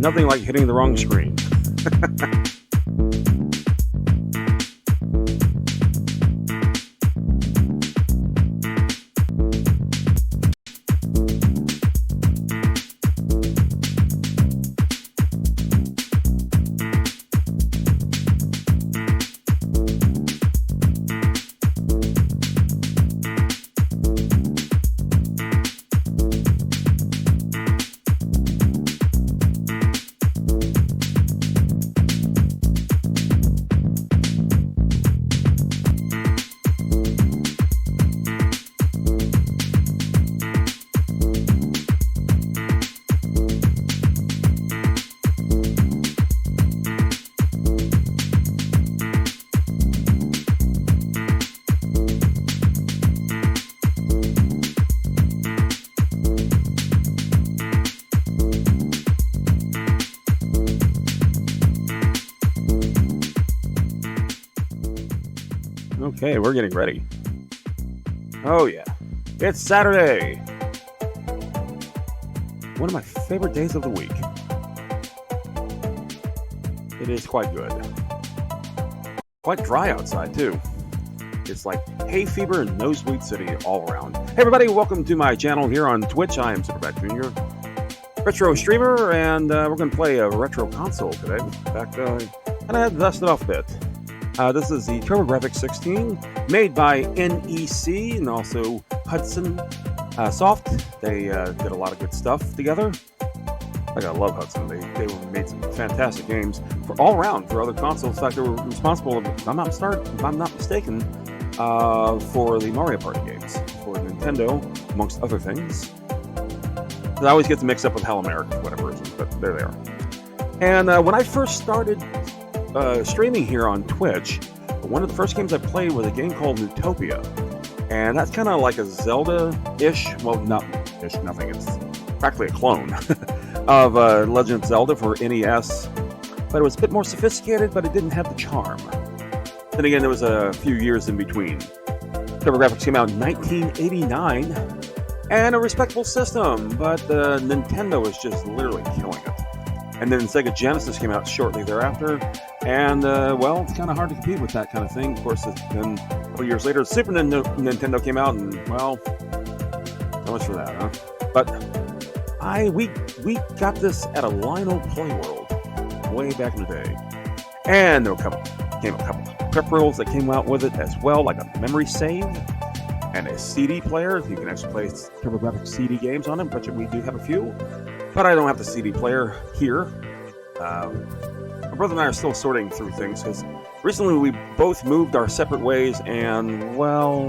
nothing like hitting the wrong screen. Okay, we're getting ready. Oh yeah, it's Saturday. One of my favorite days of the week. It is quite good. Quite dry outside too. It's like hay fever and nosebleed city all around. Hey everybody, welcome to my channel here on Twitch. I am Superback Jr., retro streamer, and we're going to play a retro console today. In fact, and I had dusted off a bit. This is the TurboGrafx-16, made by NEC and also Hudson Soft. They did a lot of good stuff together. I love Hudson. They made some fantastic games for all around for other consoles. In fact, they were responsible, if I'm not mistaken, for the Mario Party games for Nintendo, amongst other things. I always get them mixed up with Hell America for whatever reason, but there they are. And when I first started streaming here on Twitch, one of the first games I played was a game called Utopia, and that's kind of like a Zelda-ish, well, not ish, nothing, it's practically a clone of Legend of Zelda for NES, but it was a bit more sophisticated, but it didn't have the charm. Then again, there was a few years in between. TurboGrafx came out in 1989, and a respectable system, but Nintendo was just literally killing it. And then Sega Genesis came out shortly thereafter, and, well, it's kind of hard to compete with that kind of thing. Of course, then a couple years later, Super Nintendo came out, and, well, so much for that, huh? But we got this at a Lionel Play World way back in the day. And there came a couple of peripherals that came out with it as well, like a memory save and a CD player. You can actually play TurboGrafx CD games on it, but we do have a few. But I don't have the CD player here. My brother and I are still sorting through things because recently we both moved our separate ways, and, well,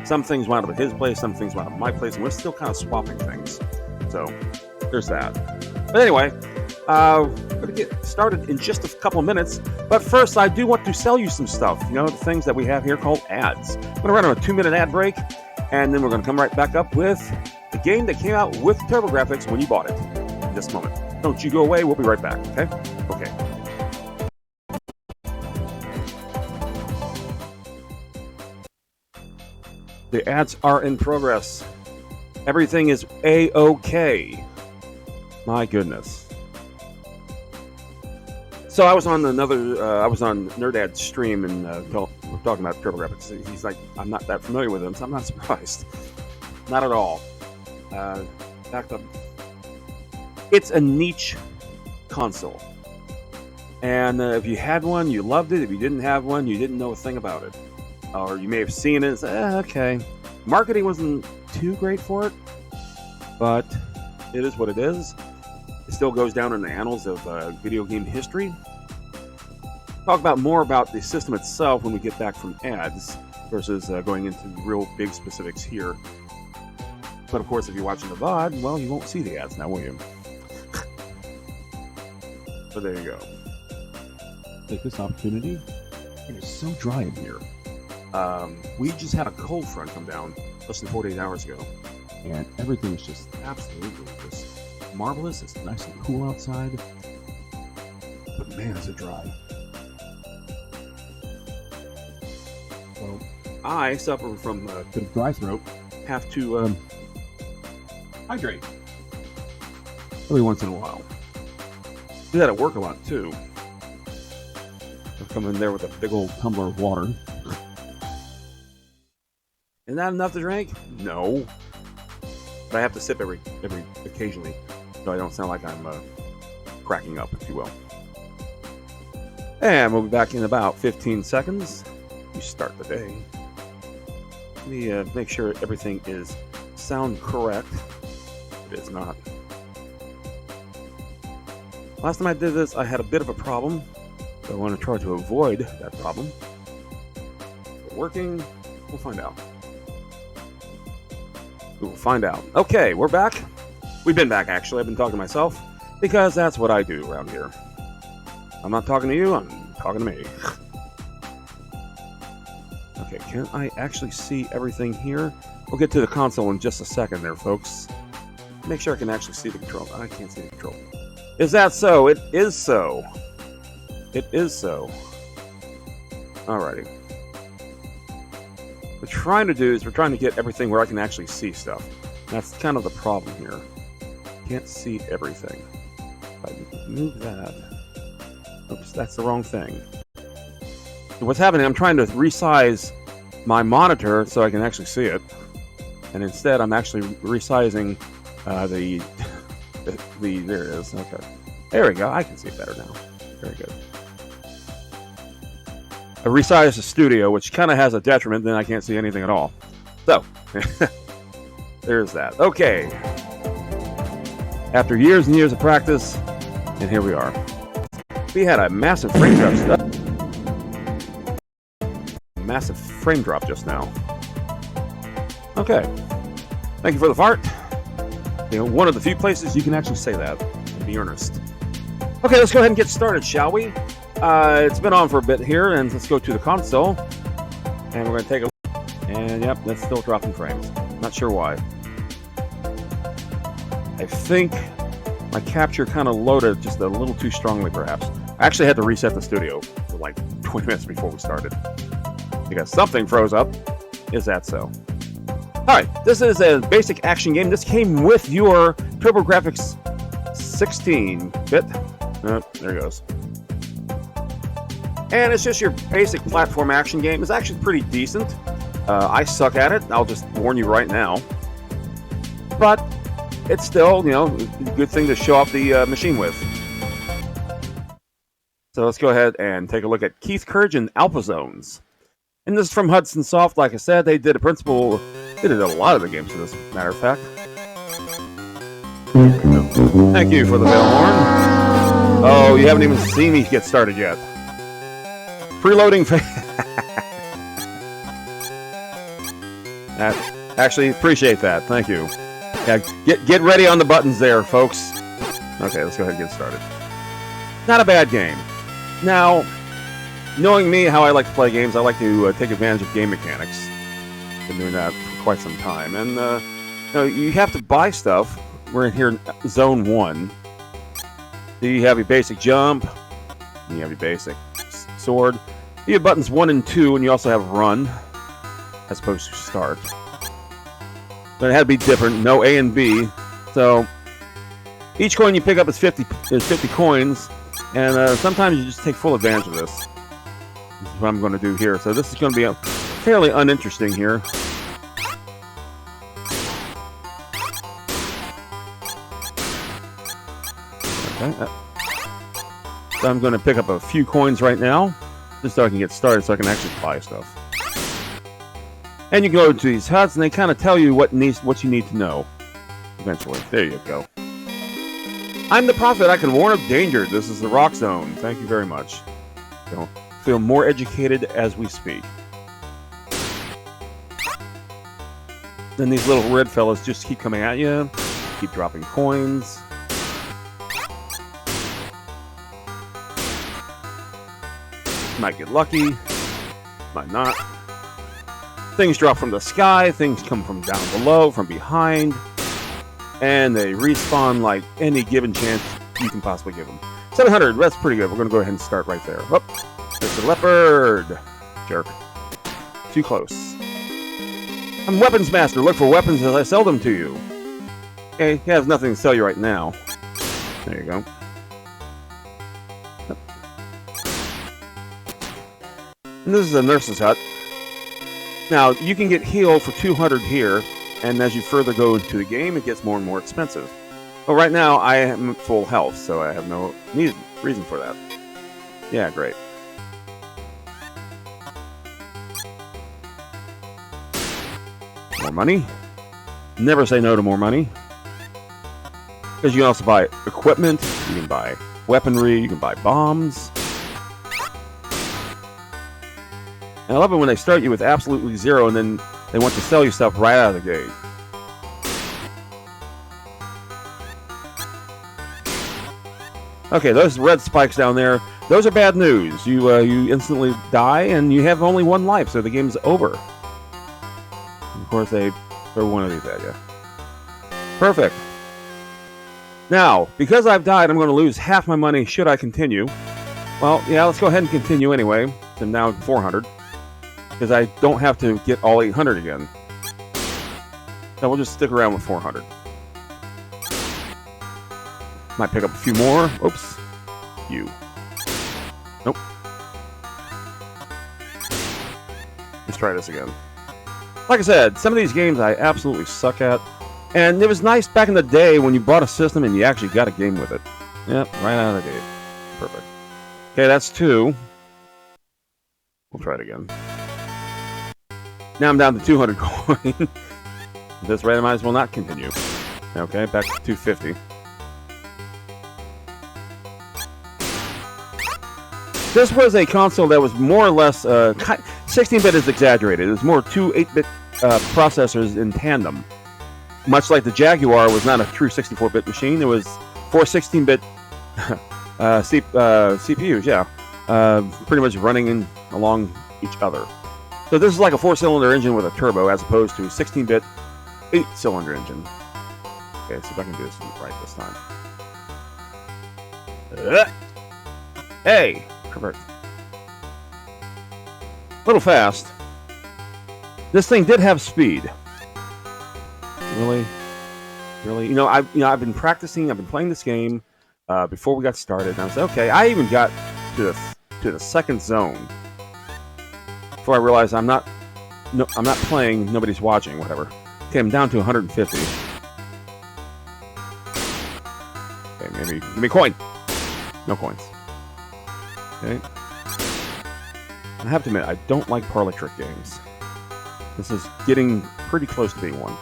some things wound up at his place, some things wound up at my place, and we're still kind of swapping things. So there's that. But anyway, we're going to get started in just a couple of minutes. But first, I do want to sell you some stuff. You know, the things that we have here called ads. I'm going to run on a 2-minute ad break, and then we're going to come right back up with the game that came out with TurboGrafx when you bought it. In just a moment. Don't you go away. We'll be right back. Okay? Okay. The ads are in progress. Everything is A-OK. My goodness. So I was on I was on Nerdad's stream, and we're talking about TurboGrafx. He's like, I'm not that familiar with him, so I'm not surprised. Not at all. Backed up. It's a niche console. And if you had one, you loved it. If you didn't have one, you didn't know a thing about it. Or you may have seen it and said, okay. Marketing wasn't too great for it, but it is what it is. It still goes down in the annals of video game history. Talk more about the system itself when we get back from ads versus going into real big specifics here. But of course, if you're watching the VOD, well, you won't see the ads now, will you? So there you go. Take this opportunity. It is so dry in here. We just had a cold front come down less than 48 hours ago, and everything is just absolutely just marvelous. It's nice and cool outside, but man, is it dry. So I suffer from a bit of dry throat. Have to hydrate every once in a while. Do that at work a lot too. I'll come in there with a big old tumbler of water. Isn't that enough to drink? No. But I have to sip every occasionally, so I don't sound like I'm cracking up, if you will. And we'll be back in about 15 seconds. You start the day. Let me make sure everything is sound correct. It is not. Last time I did this, I had a bit of a problem. So I want to try to avoid that problem. Is it working? We'll find out. We'll find out. Okay, we're back. We've been back, actually. I've been talking to myself because that's what I do around here. I'm not talking to you, I'm talking to me. Okay, can I actually see everything here? We'll get to the console in just a second there, folks. Make sure I can actually see the control. I can't see the control. Is that so? It is so. It is so. Alrighty. What we're trying to do is we're trying to get everything where I can actually see stuff. That's kind of the problem here. Can't see everything. If I move that. Oops, that's the wrong thing. So what's happening, I'm trying to resize my monitor so I can actually see it. And instead, I'm actually resizing the there it is. Okay. There we go. I can see it better now. Very good. I resized the studio, which kind of has a detriment, then I can't see anything at all. So, there's that. Okay. After years and years of practice, and here we are. We had a massive frame drop. Massive frame drop just now. Okay. Thank you for the fart. You know, one of the few places you can actually say that, to be earnest. Okay, let's go ahead and get started, shall we? It's been on for a bit here, and let's go to the console. And we're going to take a look. And yep, that's still dropping frames. Not sure why. I think my capture kind of loaded just a little too strongly, perhaps. I actually had to reset the studio for like 20 minutes before we started. Because something froze up. Is that so? Alright, this is a basic action game. This came with your TurboGrafx-16 bit. Oh, there it goes. And it's just your basic platform action game. It's actually pretty decent. I suck at it. I'll just warn you right now. But it's still, you know, a good thing to show off the machine with. So let's go ahead and take a look at Keith Courage and Alpha Zones. And this is from Hudson Soft. Like I said, they did a principal. They did a lot of the games, as a matter of fact. Thank you for the bell horn. Oh, you haven't even seen me get started yet. Preloading. Actually, appreciate that. Thank you. Yeah, get ready on the buttons there, folks. Okay, let's go ahead and get started. Not a bad game. Now, knowing me, how I like to play games, I like to take advantage of game mechanics. Been doing that for quite some time, and you know, you have to buy stuff. We're in here in Zone 1. So you have your basic jump, and you have your basic sword. You have buttons 1 and 2, and you also have run, as opposed to start. But it had to be different. No A and B. So each coin you pick up is 50 coins, and sometimes you just take full advantage of this. This is what I'm going to do here. So this is going to be fairly uninteresting here. Okay. So I'm going to pick up a few coins right now, just so I can get started, so I can actually buy stuff. And you go to these huts, and they kind of tell you what you need to know. Eventually, there you go. I'm the prophet. I can warn of danger. This is the Rock Zone. Thank you very much. So, feel more educated as we speak. Then these little red fellas just keep coming at you, keep dropping coins. Might get lucky, might not. Things drop from the sky, things come from down below, from behind, and they respawn like any given chance you can possibly give them. 700, that's pretty good. We're going to go ahead and start right there. Oh, there's a leopard. Jerk. Too close. I'm Weapons Master. Look for weapons as I sell them to you. Okay, he has nothing to sell you right now. There you go. And this is a nurse's hut. Now, you can get healed for 200 here, and as you further go into the game, it gets more and more expensive. But right now, I am full health, so I have no reason for that. Yeah, great. More money. Never say no to more money. Because you can also buy equipment, you can buy weaponry, you can buy bombs. And I love it when they start you with absolutely zero and then they want to sell you stuff right out of the gate. Okay, those red spikes down there, those are bad news. You instantly die and you have only one life, so the game's over. And of course, they throw one of these at you. Perfect. Now, because I've died, I'm going to lose half my money should I continue. Well, yeah, let's go ahead and continue anyway. So now 400. Because I don't have to get all 800 again. So we'll just stick around with 400. Might pick up a few more. Oops. You. Nope. Let's try this again. Like I said, some of these games I absolutely suck at. And it was nice back in the day when you bought a system and you actually got a game with it. Yep, right out of the gate. Perfect. Okay, that's 2. We'll try it again. Now I'm down to 200 coin. This rate I might as well not continue. Okay, back to 250. This was a console that was more or less 16-bit is exaggerated. It was more 2 8-bit processors in tandem. Much like the Jaguar was not a true 64-bit machine, it was 4 16-bit CPUs, yeah, pretty much running along each other. So this is like a 4-cylinder engine with a turbo, as opposed to a 16-bit 8-cylinder engine. Okay, let's see if I can do this right this time. Hey, perfect. A little fast. This thing did have speed. Really? You know, I've been practicing. I've been playing this game before we got started. And I was like, okay. I even got to the second zone before I realized I'm not playing. Nobody's watching. Whatever. Okay, I'm down to 150. Okay, maybe give me a coin. No coins. Okay. I have to admit, I don't like parlor trick games. This is getting pretty close to being one.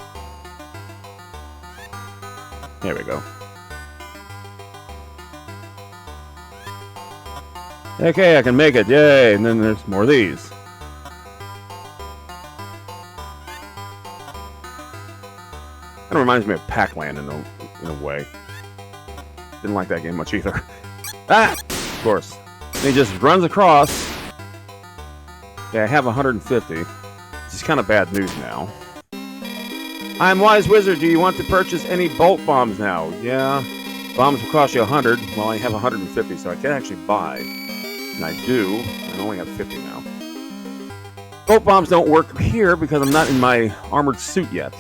There we go. Okay, I can make it. Yay! And then there's more of these. Kind of reminds me of Pac-Land in a way. Didn't like that game much either. Ah! Of course. And he just runs across. Okay, I have 150. This is kind of bad news now. I'm Wise Wizard. Do you want to purchase any bolt bombs now? Yeah. Bombs will cost you 100. Well, I have 150, so I can actually buy. And I do. I only have 50 now. Bolt bombs don't work here because I'm not in my armored suit yet.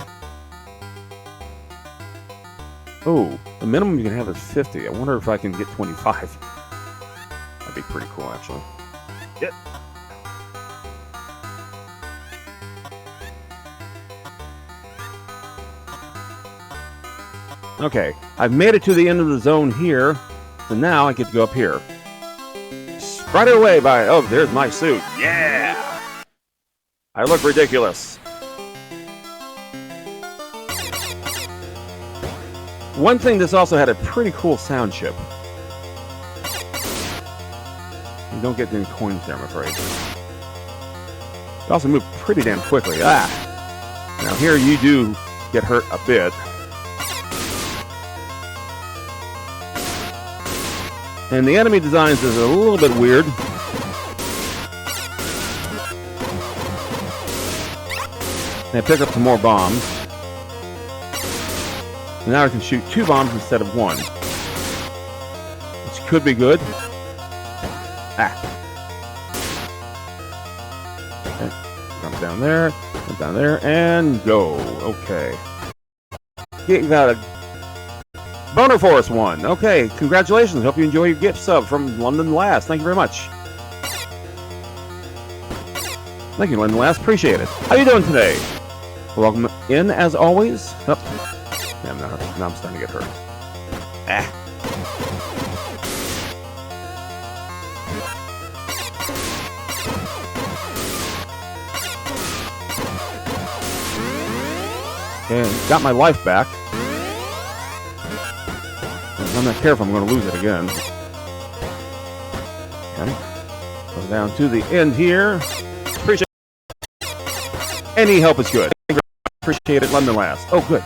Oh, the minimum you can have is 50. I wonder if I can get 25. That'd be pretty cool, actually. Yep. Okay, I've made it to the end of the zone here, so now I get to go up here. Right away by... Oh, there's my suit. Yeah! I look ridiculous. One thing, this also had a pretty cool sound chip. You don't get any coins there, I'm afraid. It also moved pretty damn quickly. Ah! Now here you do get hurt a bit. And the enemy designs is a little bit weird. And I pick up some more bombs. And now I can shoot 2 bombs instead of 1. Which could be good. Ah. Okay. Jump down there, and go. Okay. You got a Boner Force 1. Okay, congratulations. Hope you enjoy your gift sub from London Last. Thank you very much. Thank you, Linda Last. Appreciate it. How you doing today? Welcome in, as always. Oh. Damn, now I'm starting to get hurt. Ah. Okay, got my life back. If I'm not careful, I'm going to lose it again. Okay. Go down to the end here. Appreciate it. Any help is good. Appreciate it, London Last. Oh, good.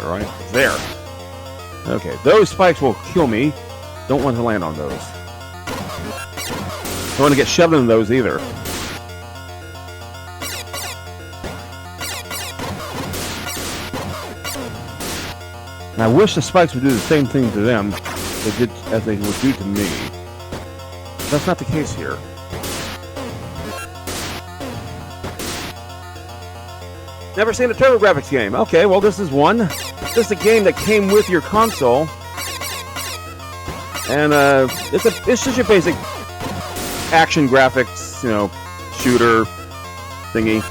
All right, there. Okay, those spikes will kill me. Don't want to land on those. Don't want to get shoved into those either. And I wish the spikes would do the same thing to them as they would do to me. That's not the case here. Never seen a TurboGrafx game. Okay, well this is one. This is a game that came with your console. And it's just your basic action graphics, you know, shooter thingy.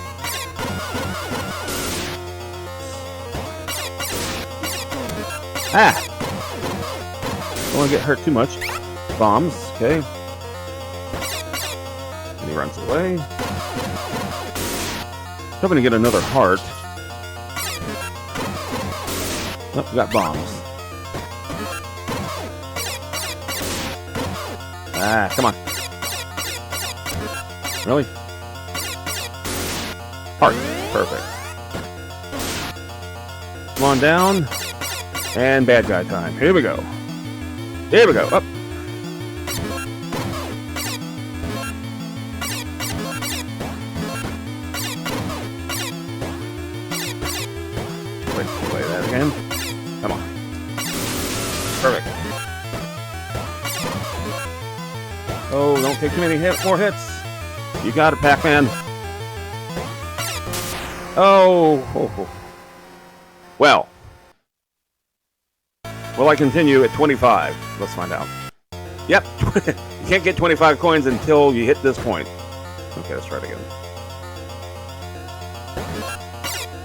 Ah! Don't want to get hurt too much. Bombs, okay. And he runs away. Hoping to get another heart. Oh, we got bombs. Ah, come on. Really? Heart. Perfect. Come on down. And bad guy time. Here we go. Here we go. Up. Wait, play that again. Come on. Perfect. Oh, don't take too many more hits. You got it, Pac-Man. Oh. Well. Will I continue at 25? Let's find out. Yep. You can't get 25 coins until you hit this point. Okay, let's try it again.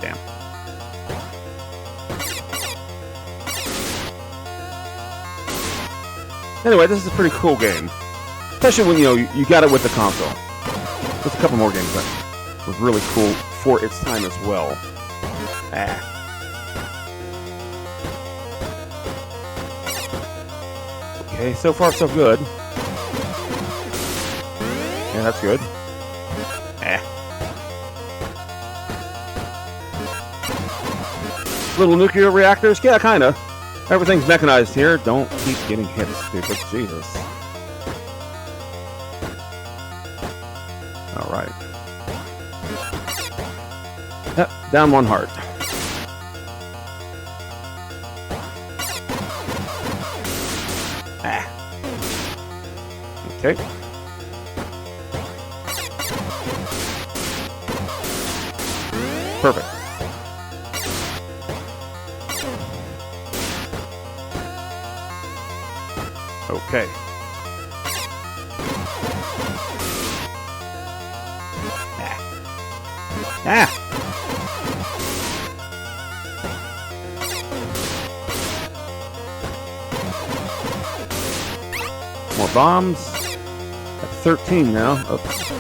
Damn. Anyway, this is a pretty cool game. Especially when, you got it with the console. There's a couple more games that was really cool for its time as well. Ah. Okay, so far so good. Yeah, that's good. Little nuclear reactors? Yeah, kinda. Everything's mechanized here. Don't keep getting hit, stupid. Jesus. Alright. Yep, down one heart. Okay. Perfect. Okay. Ah! More bombs. At 13 now. Oops.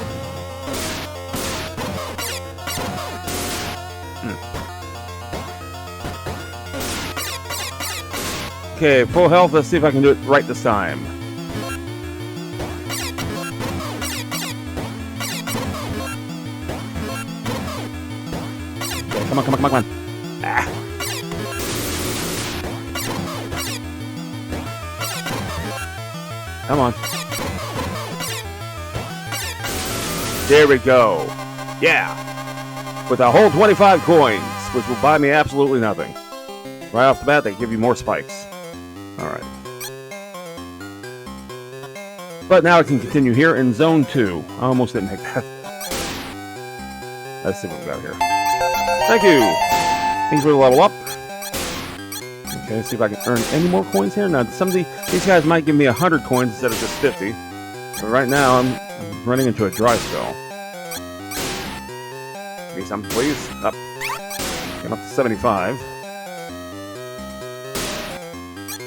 Okay, full health. Let's see if I can do it right this time. Okay, come on. Ah. Come on. There we go. Yeah. With a whole 25 coins, which will buy me absolutely nothing. Right off the bat, they give you more spikes. Alright. But now I can continue here in Zone 2. I almost didn't make that. Let's see what we got here. Thank you! Thanks for the level up. Okay, let's see if I can earn any more coins here. Now, some of these guys might give me 100 coins instead of just 50. Right now, I'm running into a dry spell. Give me some, please. Up. Get up to 75.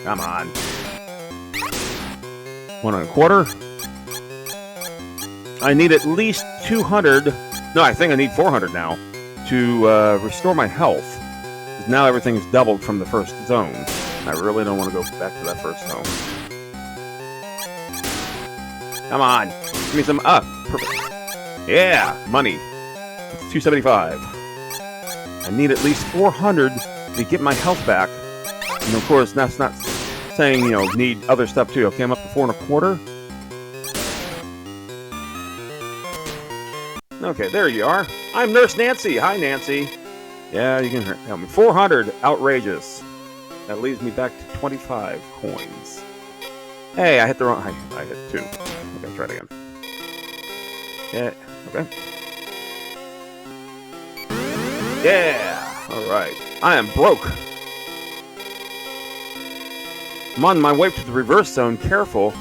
Come on. 1 1/4. I need at least 200. No, I think I need 400 now to restore my health. Now everything's doubled from the first zone. I really don't want to go back to that first zone. Come on. Give me some up. Perfect. Yeah, money. It's 275. I need at least 400 to get my health back. And of course, that's not saying, need other stuff too. Okay, I'm up to 4 1/4. Okay, there you are. I'm Nurse Nancy. Hi, Nancy. Yeah, you can help me. 400. Outrageous. That leaves me back to 25 coins. Hey, I hit the wrong... I hit 2. Okay, try it again. Yeah, okay. Yeah! Alright. I am broke. I'm on my way to the reverse zone. Careful.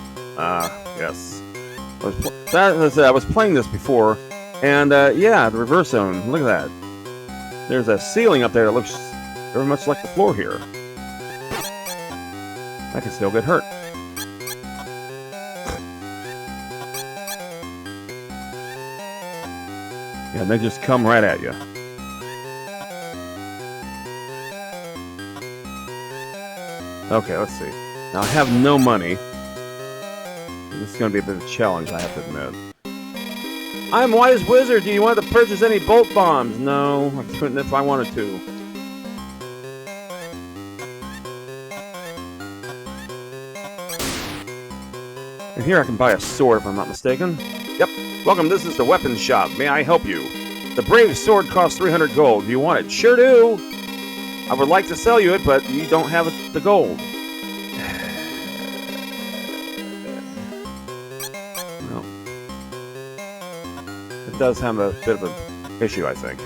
Yes. I was playing this before, and yeah, the reverse zone. Look at that. There's a ceiling up there that looks very much like the floor here. I can still get hurt. Yeah, they just come right at you. Okay, let's see. Now, I have no money. This is going to be a bit of a challenge, I have to admit. I'm Wise Wizard. Do you want to purchase any bolt bombs? No, I couldn't if I wanted to. And here I can buy a sword if I'm not mistaken. Yep. Welcome, this is the weapons shop. May I help you? The Brave sword costs 300 gold. Do you want it? Sure do. I would like to sell you it, but you don't have the gold. Well, it does have a bit of an issue, I think.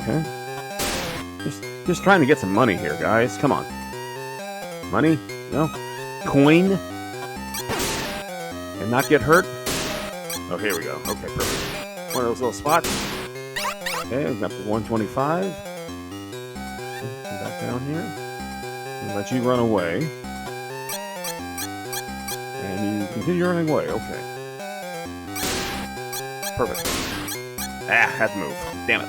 Okay. Just trying to get some money here, guys. Come on. Money? No? Coin? And not get hurt? Oh, here we go. Okay, perfect. One of those little spots. Okay, we've got the 125. Come back down here. And let you run away. And you continue running away. Okay. Perfect. Ah, had to move. Damn it.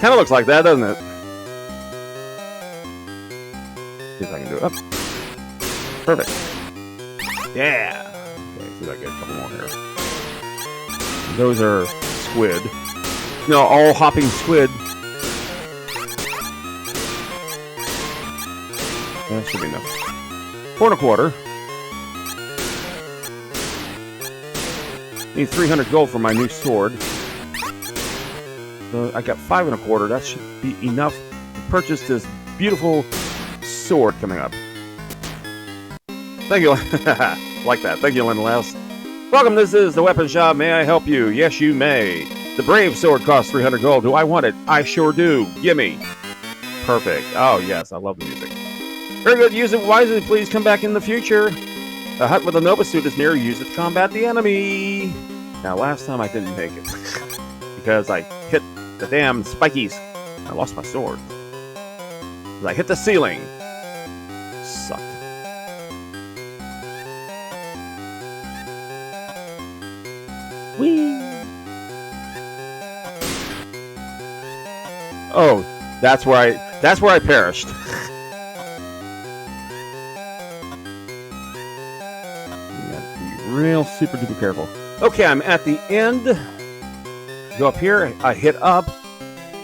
Kind of looks like that, doesn't it? See if I can do it. Up. Perfect. Yeah. Okay, see if I get a couple more here. Those are squid. No, all hopping squid. That should be enough. 4 1/4. Need 300 gold for my new sword. I got 5 1/4. That should be enough to purchase this beautiful sword coming up. Thank you. Like that. Thank you, Lindelouse. Welcome. This is the weapon shop. May I help you? Yes, you may. The Brave sword costs 300 gold. Do I want it? I sure do. Gimme. Perfect. Oh, yes. I love the music. Very good. Use it wisely. Please come back in the future. A hut with a Nova suit is near. Use it to combat the enemy. Now, last time I didn't make it because I hit the damn spikies. I lost my sword. I hit the ceiling. Sucked. Whee! Oh, that's where I perished. You gotta be real super duper careful. Okay, I'm at the end. Go up here, I hit up.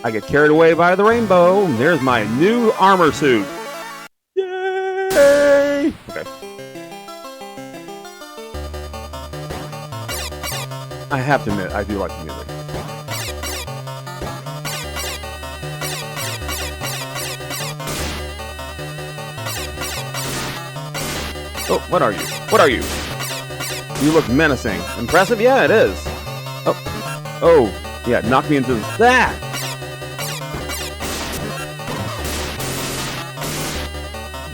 I get carried away by the rainbow. And there's my new armor suit. Yay! Okay. I have to admit, I do like the music. Oh, what are you? What are you? You look menacing. Impressive? Yeah, it is. Oh. Oh. Yeah, knock me into that.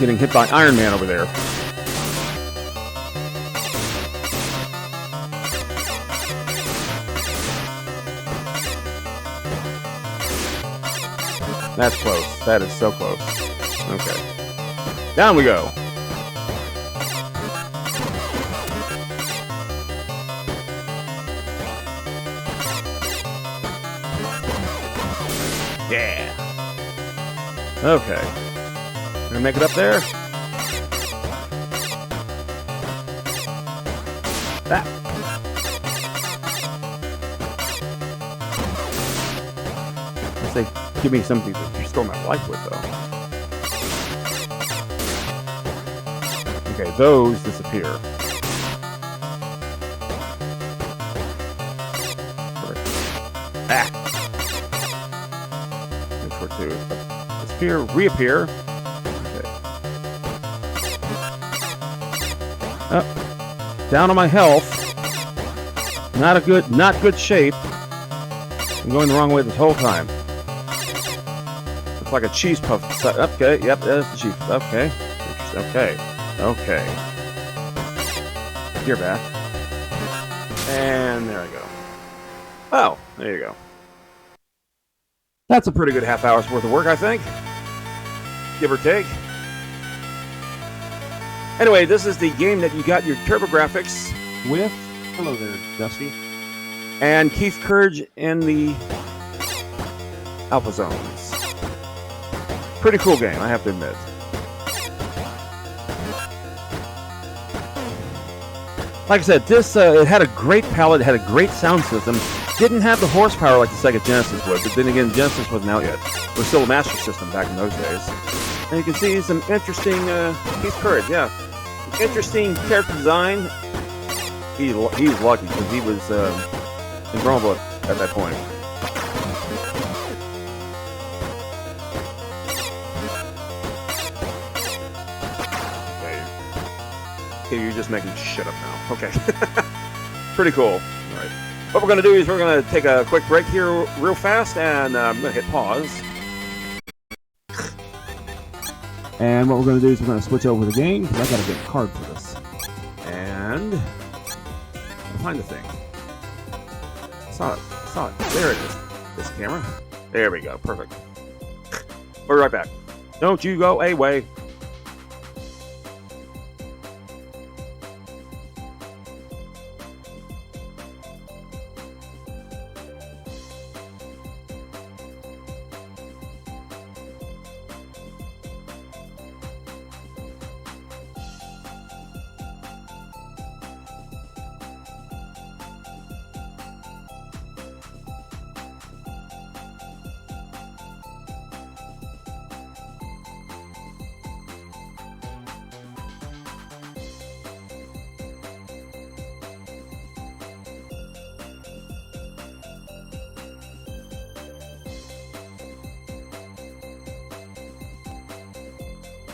Getting hit by Iron Man over there. That's close. That is so close. Okay. Down we go. Yeah. Okay. Gonna make it up there. That. Let's say, give me something to restore my life with, though. Okay, those disappear. Ah. Look for two. Disappear, reappear. Okay. Oh. Down on my health. Not good shape. I'm going the wrong way this whole time. It's like a cheese puff. Okay, yep, that's the cheese. Okay. Okay. Okay. You're back. And there I go. Oh, there you go. That's a pretty good half hour's worth of work, I think. Give or take. Anyway, this is the game that you got your TurboGrafx with. Hello there, Dusty. And Keith Courage in the Alpha Zones. Pretty cool game, I have to admit. Like I said, this it had a great palette, it had a great sound system. Didn't have the horsepower like the Sega Genesis would, but then again, Genesis wasn't out yet. It was still a Master System back in those days. And you can see some interesting Keith Courage, yeah. Interesting character design. He's lucky because he was invulnerable at that point. Okay, you're just making shit up now. Okay. Pretty cool. All right. What we're going to do is we're going to take a quick break here real fast, and I'm going to hit pause. And what we're going to do is we're going to switch over the game, because I got to get a card for this. And find the thing. I saw it. There it is. This camera. There we go. Perfect. We'll be right back. Don't you go away.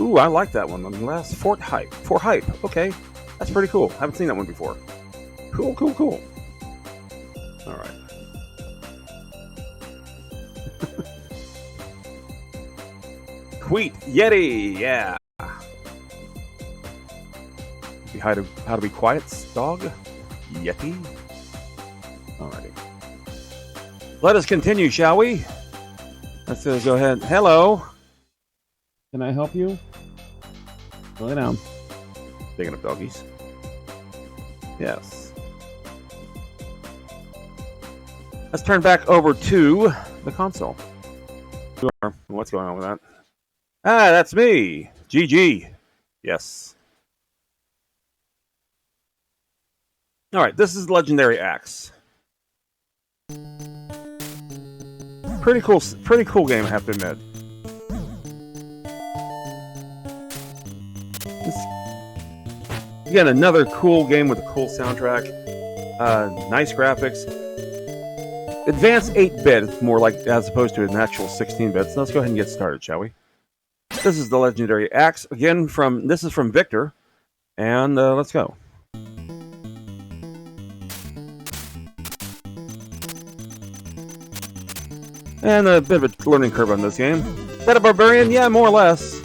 Ooh, I like that one. The last Fort Hype. Okay, that's pretty cool. Haven't seen that one before. Cool. All right. Tweet Yeti, yeah. How to be quiet, dog. Yeti. Alrighty. Let us continue, shall we? Let's go ahead. Hello. Can I help you? Lay down. Speaking of doggies. Yes. Let's turn back over to the console. What's going on with that? Ah, that's me. GG. Yes. All right, this is Legendary Axe. Pretty cool game, I have to admit. Again, another cool game with a cool soundtrack, nice graphics. Advanced 8-bit, more like as opposed to an actual 16-bit. So let's go ahead and get started, shall we? This is the Legendary Axe. Again, this is from Victor, And let's go. And a bit of a learning curve on this game. Is that a barbarian? Yeah, more or less.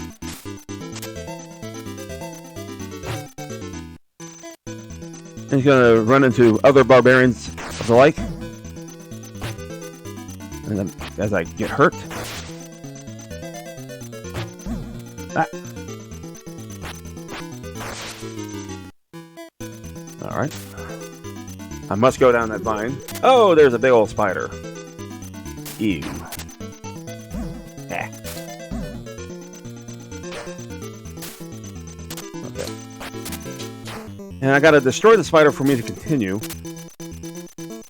And he's gonna run into other barbarians of the like. And then as I get hurt. Ah. Alright. I must go down that vine. Oh, there's a big old spider. Ew. Ah. Okay. And I gotta destroy the spider for me to continue.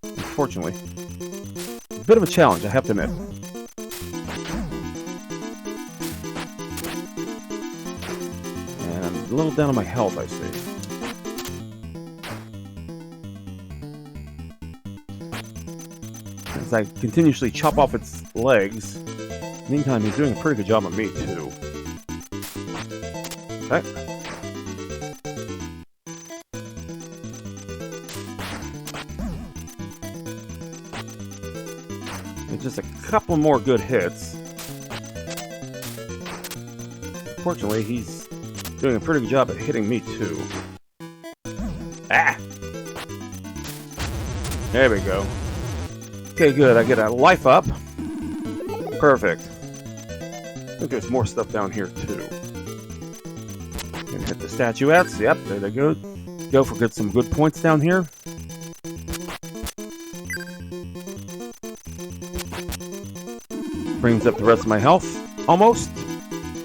Unfortunately. A bit of a challenge, I have to admit. And I'm a little down on my health, I see. As I continuously chop off its legs. Meantime, he's doing a pretty good job on me, too. Okay. And just a couple more good hits. Fortunately, he's doing a pretty good job at hitting me, too. Ah! There we go. Okay, good. I get a life up. Perfect. I think there's more stuff down here, too. Gonna hit the statuettes. Yep, there they go. Go for some good points down here. Brings up the rest of my health. Almost.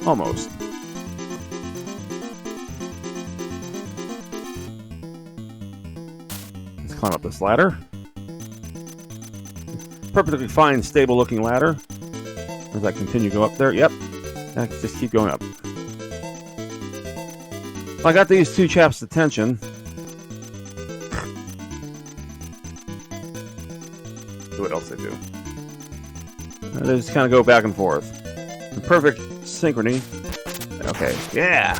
Almost. Let's climb up this ladder. Perfectly fine, stable-looking ladder. As I continue to go up there, yep. I can just keep going up. I got these two chaps' attention. See what else they do. They just kind of go back and forth. In perfect synchrony. Okay, yeah.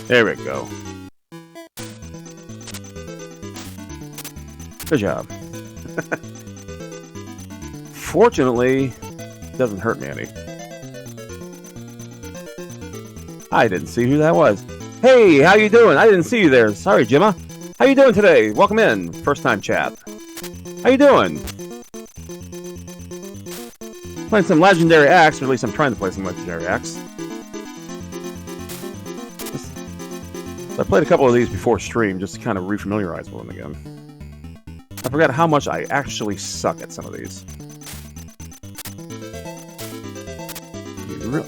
There we go. Good job. Fortunately, it doesn't hurt me any. I didn't see who that was. Hey, how you doing? I didn't see you there. Sorry, Gemma. How you doing today? Welcome in. First time chat. How you doing? Playing some Legendary Axe, or at least I'm trying to play some Legendary Axe. I played a couple of these before stream, just to kind of refamiliarize with them again. I forgot how much I actually suck at some of these.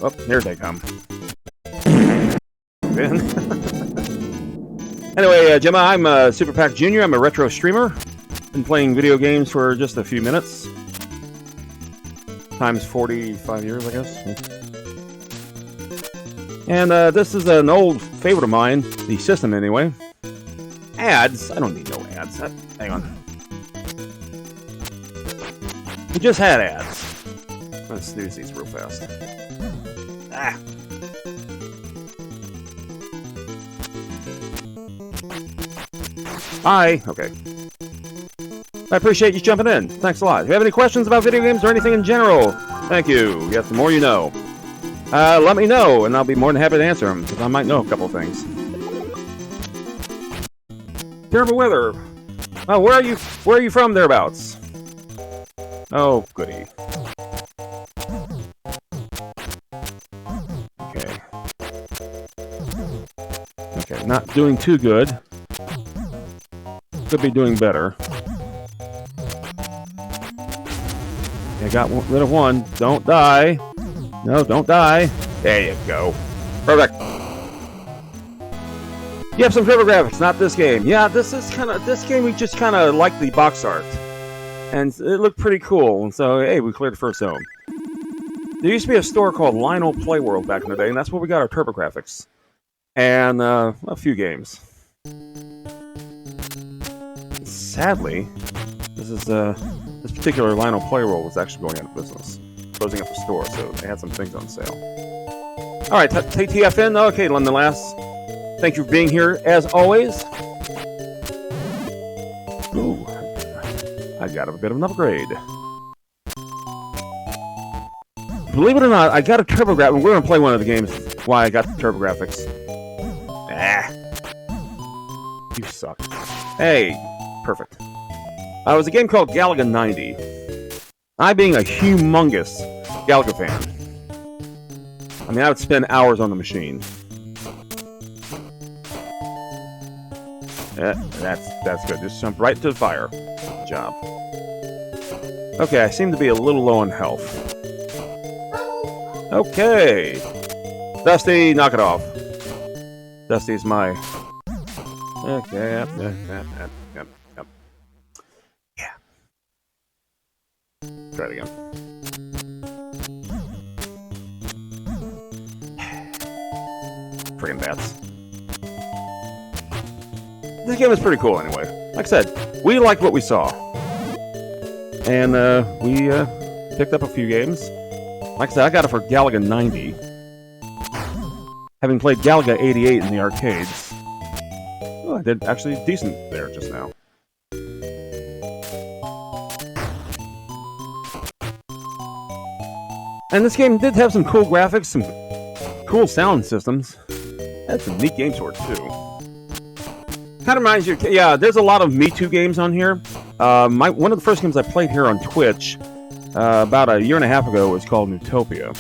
Oh, here they come. Anyway, Gemma, I'm Super Pack Jr. I'm a retro streamer. Been playing video games for just a few minutes. Times 45 years, I guess. And this is an old favorite of mine, the system anyway. Ads? I don't need no ads. Hang on. We just had ads. I'm gonna snooze these real fast. Ah. Hi. Okay. I appreciate you jumping in. Thanks a lot. If you have any questions about video games or anything in general, thank you. Yes, the more you know. Let me know, and I'll be more than happy to answer them, because I might know a couple things. Terrible weather. Oh, where are you from thereabouts? Oh, goody. Okay. Okay, not doing too good. Could be doing better. I got rid of one. Don't die. No, don't die. There you go. Perfect. You have some TurboGrafx, not this game. Yeah, this game we just kind of like the box art. And it looked pretty cool. And so, hey, we cleared the first zone. There used to be a store called Lionel Playworld back in the day, and that's where we got our TurboGrafx. And a few games. Sadly, this particular Lionel Playworld was actually going out of business. Closing up the store, so they had some things on sale. Alright, TTFN, okay, nonetheless. Thank you for being here, as always. Ooh, I got a bit of an upgrade. Believe it or not, I got a TurboGrafx. We're going to play one of the games. Why I got the TurboGrafx. You suck. Hey, perfect. It was a game called Galaga 90. I, being a humongous Galaga fan, I mean, I would spend hours on the machine. That's good. Just jump right into the fire. Good job. Okay, I seem to be a little low on health. Okay. Dusty, knock it off. Dusty's my... Okay, yep. Yeah. Try it again. Friggin' bats. This game is pretty cool anyway. Like I said, we liked what we saw. And we picked up a few games. Like I said, I got it for Galaga 90. Having played Galaga 88 in the arcades. Oh, I did actually decent there just now. And this game did have some cool graphics, some cool sound systems. That's some neat games for it too. Kind of reminds you, yeah, there's a lot of Me Too games on here. One of the first games I played here on Twitch about a year and a half ago was called Utopia.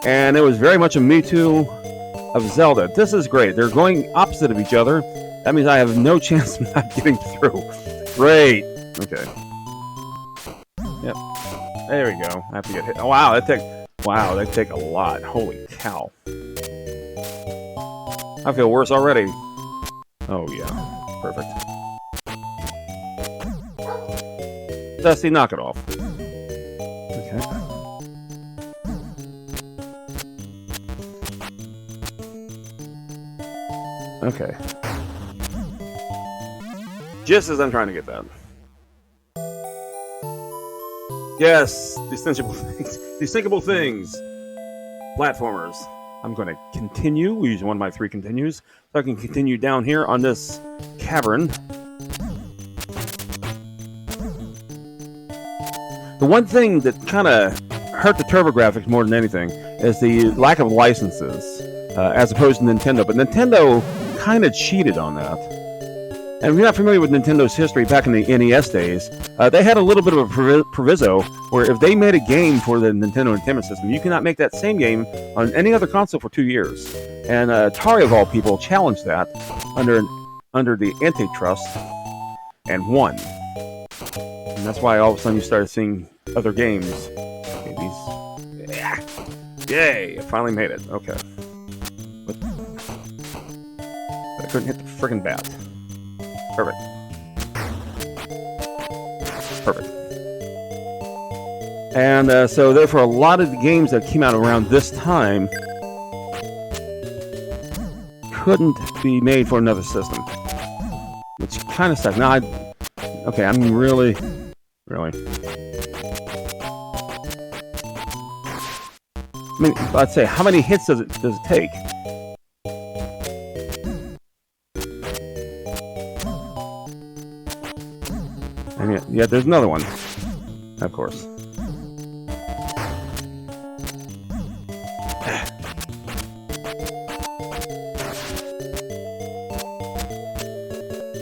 And it was very much a Me Too of Zelda. This is great. They're going opposite of each other. That means I have no chance of not getting through. Great. Okay. Yep. There we go. I have to get hit. Oh, wow, that take a lot. Holy cow. I feel worse already. Oh, yeah. Perfect. Dusty, knock it off. Okay. Okay. Just as I'm trying to get that. Yes, distinctible things. Platformers. I'm going to continue. We use one of my 3 continues. So I can continue down here on this cavern. The one thing that kind of hurt the TurboGrafx more than anything is the lack of licenses, as opposed to Nintendo. But Nintendo kind of cheated on that. And if you're not familiar with Nintendo's history back in the NES days, they had a little bit of a proviso where if they made a game for the Nintendo Entertainment System, you cannot make that same game on any other console for 2 years. And Atari, of all people, challenged that under the antitrust and won. And that's why all of a sudden you started seeing other games. Yeah. Yay! I finally made it. Okay. But I couldn't hit the friggin' bat. Perfect. Perfect. And so therefore a lot of the games that came out around this time couldn't be made for another system. Which kind of sucks. Now, I'm really... I mean, I'd say, how many hits does it take? And yeah, there's another one. Of course.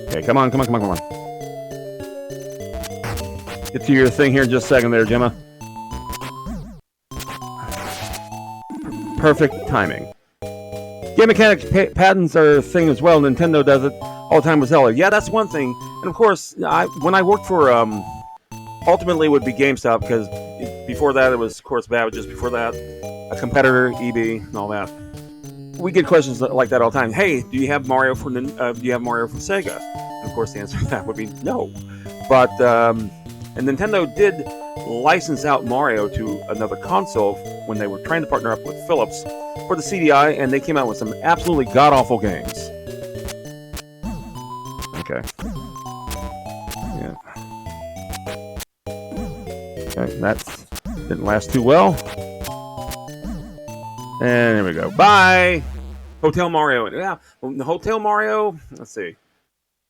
Okay, come on. Get to your thing here in just a second there, Gemma. Perfect timing. Game mechanic patents are a thing as well. Nintendo does it all the time with Zelda. Yeah, that's one thing. And of course, when I worked for, ultimately it would be GameStop, because before that it was, of course, Babbage's. Before that, a competitor, EB, and all that. We get questions like that all the time. Hey, do you have Mario from Sega? And of course, the answer to that would be no. But and Nintendo did license out Mario to another console when they were trying to partner up with Philips for the CDI, and they came out with some absolutely god-awful games. Okay. Yeah. Okay, that didn't last too well. And there we go. Bye! Hotel Mario. Yeah, the Hotel Mario. Let's see.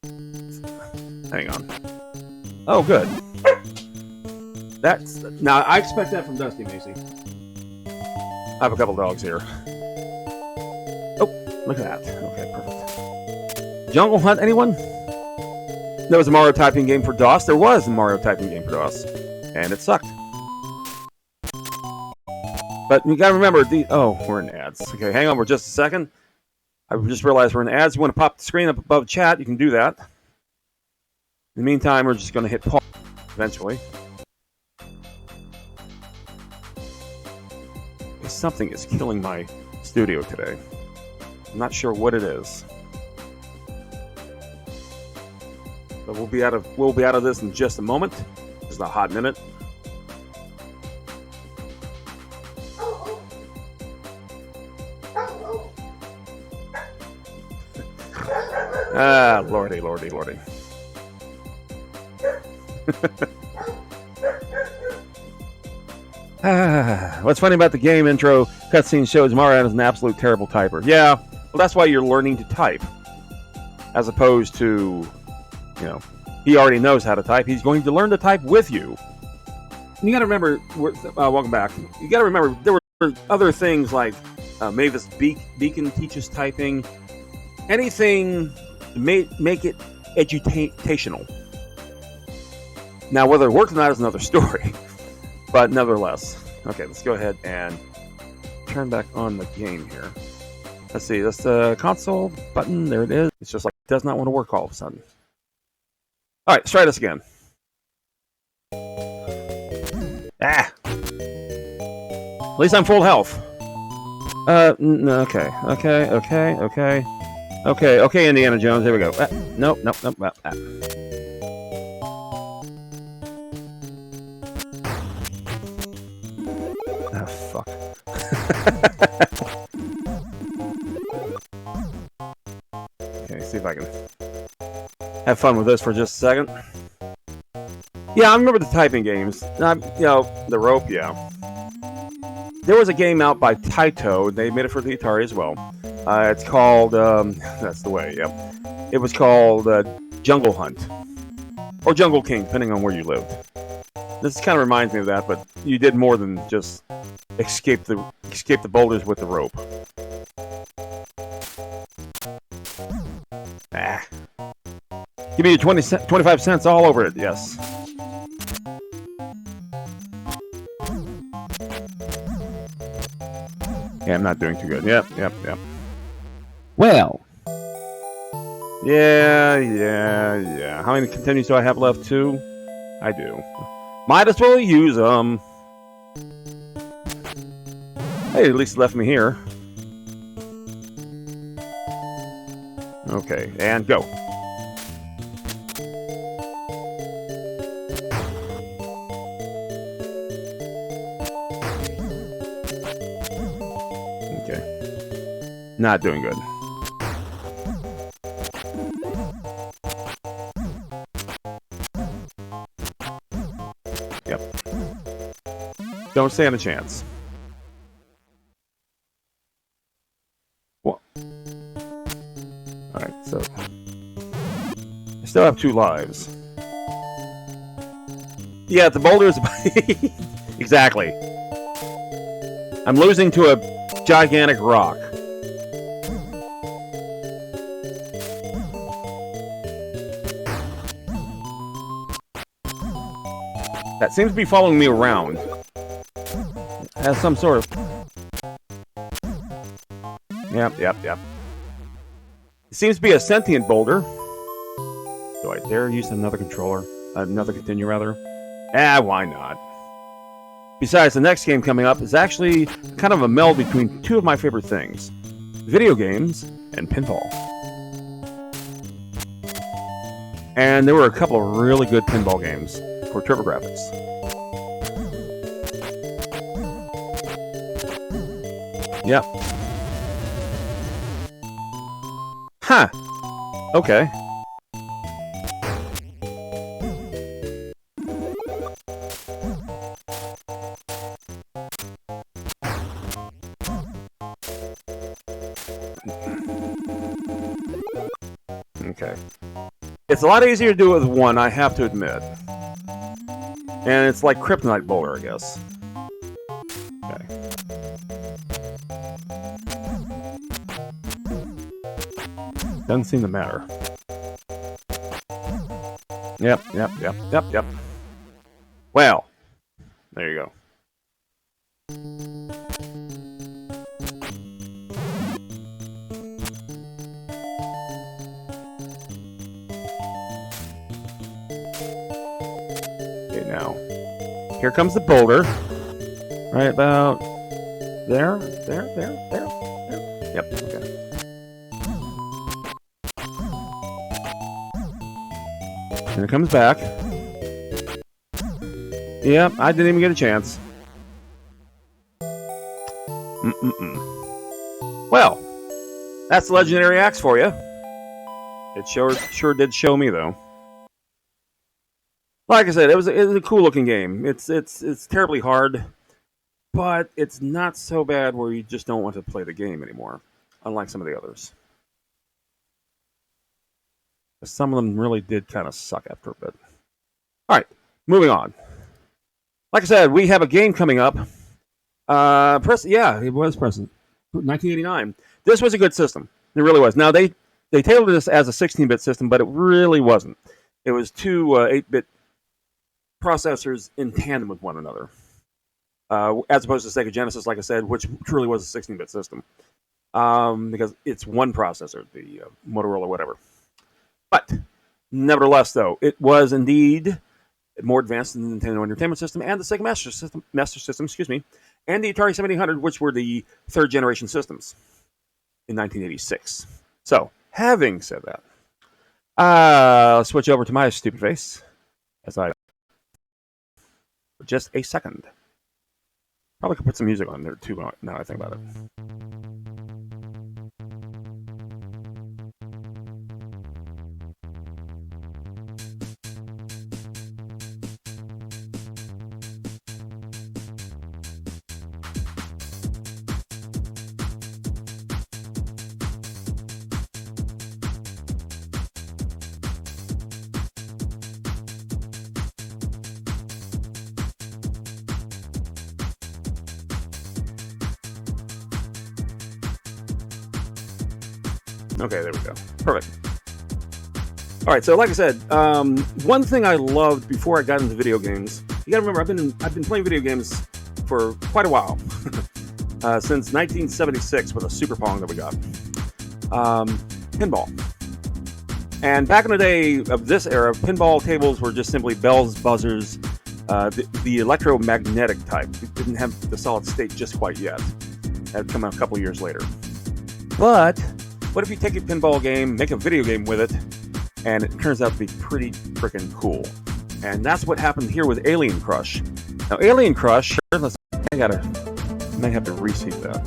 Hang on. Oh, good. That's now. I expect that from Dusty Macy. I have a couple dogs here. Oh, look at that. Okay, perfect. Jungle Hunt, anyone? There was a Mario typing game for DOS. There was a Mario typing game for DOS, and it sucked. But you gotta remember we're in ads. Okay, hang on for just a second. I just realized we're in ads. You want to pop the screen up above chat, you can do that. In the meantime, we're just going to hit pause eventually. Something is killing my studio today. I'm not sure what it is. But we'll be out of this in just a moment. Just a hot minute. Ah, lordy, lordy, lordy. What's funny about the game intro cutscene shows Mario is an absolute terrible typer. Yeah, well, that's why you're learning to type. As opposed to, he already knows how to type. He's going to learn to type with you. And you got to remember, welcome back. You got to remember, there were other things like Mavis Beacon teaches typing. Anything to make it edutational. Now, whether it worked or not is another story. But nevertheless. Okay, let's go ahead and turn back on the game here. Let's see, that's the console button. There it is. It's just like it does not want to work all of a sudden. All right, let's try this again. Ah! At least I'm full health. Okay, Indiana Jones. There we go. Nope. Ah, fuck. Okay, see if I can have fun with this for just a second. Yeah, I remember the typing games. The rope, yeah. There was a game out by Taito. They made it for the Atari as well. It's called, that's the way, yep. It was called Jungle Hunt. Or Jungle King, depending on where you lived. This kind of reminds me of that, but you did more than just escape the boulders with the rope. Ah. Give me your 25 cents all over it, yes. Yeah, I'm not doing too good. Yep. Well. Yeah. How many continues do I have left? 2? I do. Might as well use them. Hey, at least it left me here. Okay, and go. Okay. Not doing good. Yep. Don't stand a chance. What? Alright, so I still have 2 lives. Yeah, the boulder is exactly. I'm losing to a gigantic rock. That seems to be following me around. It has some sort of... Yep. It seems to be a sentient boulder. Do I dare use another controller? Another continue, rather? Why not? Besides, the next game coming up is actually kind of a meld between 2 of my favorite things. Video games and pinball. And there were a couple of really good pinball games for TurboGrafx. Yep. Huh. Okay. Okay. It's a lot easier to do it with one, I have to admit. And it's like Kryptonite Bowler, I guess. Okay. Doesn't seem to matter. Yep. Well, there you go. Okay, now, here comes the boulder. Right about there. Yep, okay. And it comes back. Yep, I didn't even get a chance. Well, that's the legendary axe for you. It sure did show me, though. Like I said, it was a cool looking game. It's terribly hard, but it's not so bad where you just don't want to play the game anymore, unlike some of the others. Some of them really did kind of suck after a bit. All right, moving on. Like I said, we have a game coming up. Yeah, it was present. 1989. This was a good system. It really was. Now, they tailored this as a 16-bit system, but it really wasn't. It was two 8-bit processors in tandem with one another, as opposed to Sega Genesis, like I said, which truly was a 16-bit system, because it's one processor, the Motorola whatever. But nevertheless, though, it was indeed more advanced than the Nintendo Entertainment System and the Sega Master System, and the Atari 7800, which were the third-generation systems in 1986. So, having said that, let's switch over to my stupid face as I for just a second. Probably could put some music on there too. Now I think about it. Okay, there we go. Perfect. All right, so like I said, one thing I loved before I got into video games, you got to remember, I've been playing video games for quite a while, since 1976 with a Super Pong that we got, pinball. And back in the day of this era, pinball tables were just simply bells, buzzers, the electromagnetic type. It didn't have the solid state just quite yet. That had come out a couple years later. But what if you take a pinball game, make a video game with it, and it turns out to be pretty freaking cool? And that's what happened here with Alien Crush. Now, Alien Crush, I may have to reseat that.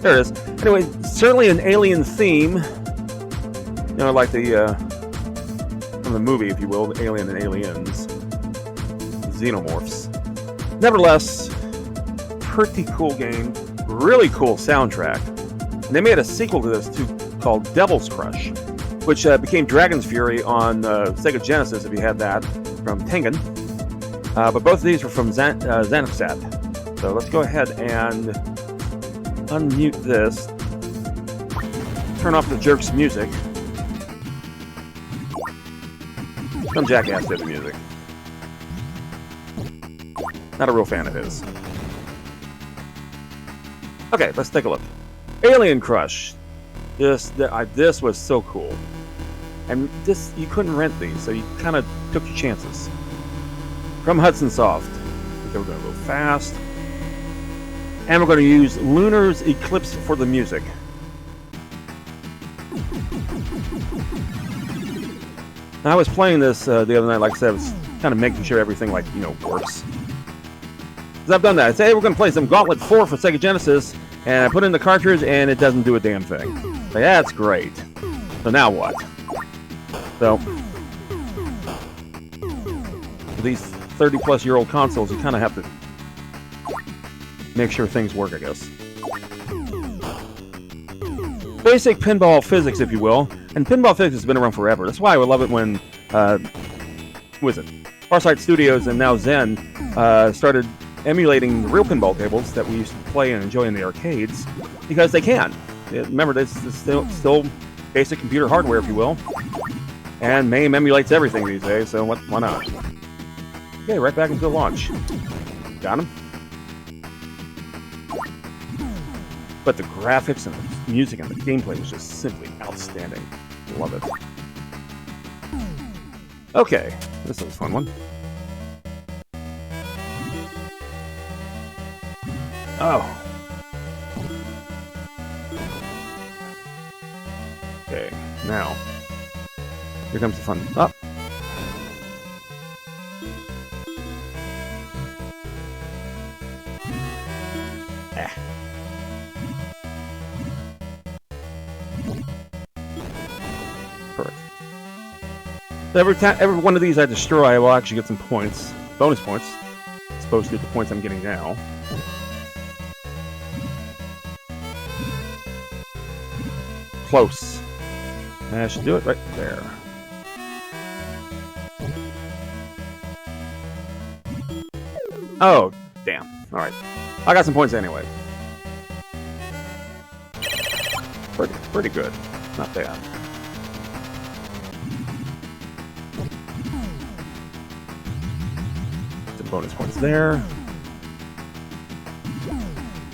There it is. Anyway, certainly an alien theme, you know, like the from the movie, if you will, the Alien and Aliens, Xenomorphs. Nevertheless, pretty cool game, really cool soundtrack. And they made a sequel to this too, called Devil's Crush, which became Dragon's Fury on Sega Genesis, if you had that, from Tengen. But both of these were from Xanaxat. So let's go ahead and unmute this, turn off the jerk's music. Some jackass did the music. Not a real fan of his. Okay, let's take a look. Alien Crush. This was so cool. And this, you couldn't rent these, so you kind of took your chances. From Hudson Soft. Okay, we're going to go fast. And we're going to use Lunar's Eclipse for the music. Now, I was playing this the other night, like I said, I was kind of making sure everything, like, you know, works. Because I've done that. I say, hey, we're going to play some Gauntlet 4 for Sega Genesis, and I put in the cartridge, and it doesn't do a damn thing. Like, that's great. So now what? So, these 30-plus-year-old consoles, you kind of have to make sure things work, I guess. Basic pinball physics, if you will. And pinball physics has been around forever. That's why I would love it when, who is it? Farsight Studios and now Zen started emulating the real pinball tables that we used to play and enjoy in the arcades, because they can. Remember, this is still basic computer hardware, if you will. And MAME emulates everything these days, so why not? Okay, right back into the launch. Got him. But the graphics and the music and the gameplay was just simply outstanding. Love it. Okay, this is a fun one. Oh. Okay, now. Here comes the fun. Up. Perfect. So every one of these I destroy, I will actually get some points, bonus points, as opposed to the points I'm getting now. Close. And I should do it right there. Oh, damn. Alright. I got some points anyway. Pretty good. Not bad. Some bonus points there.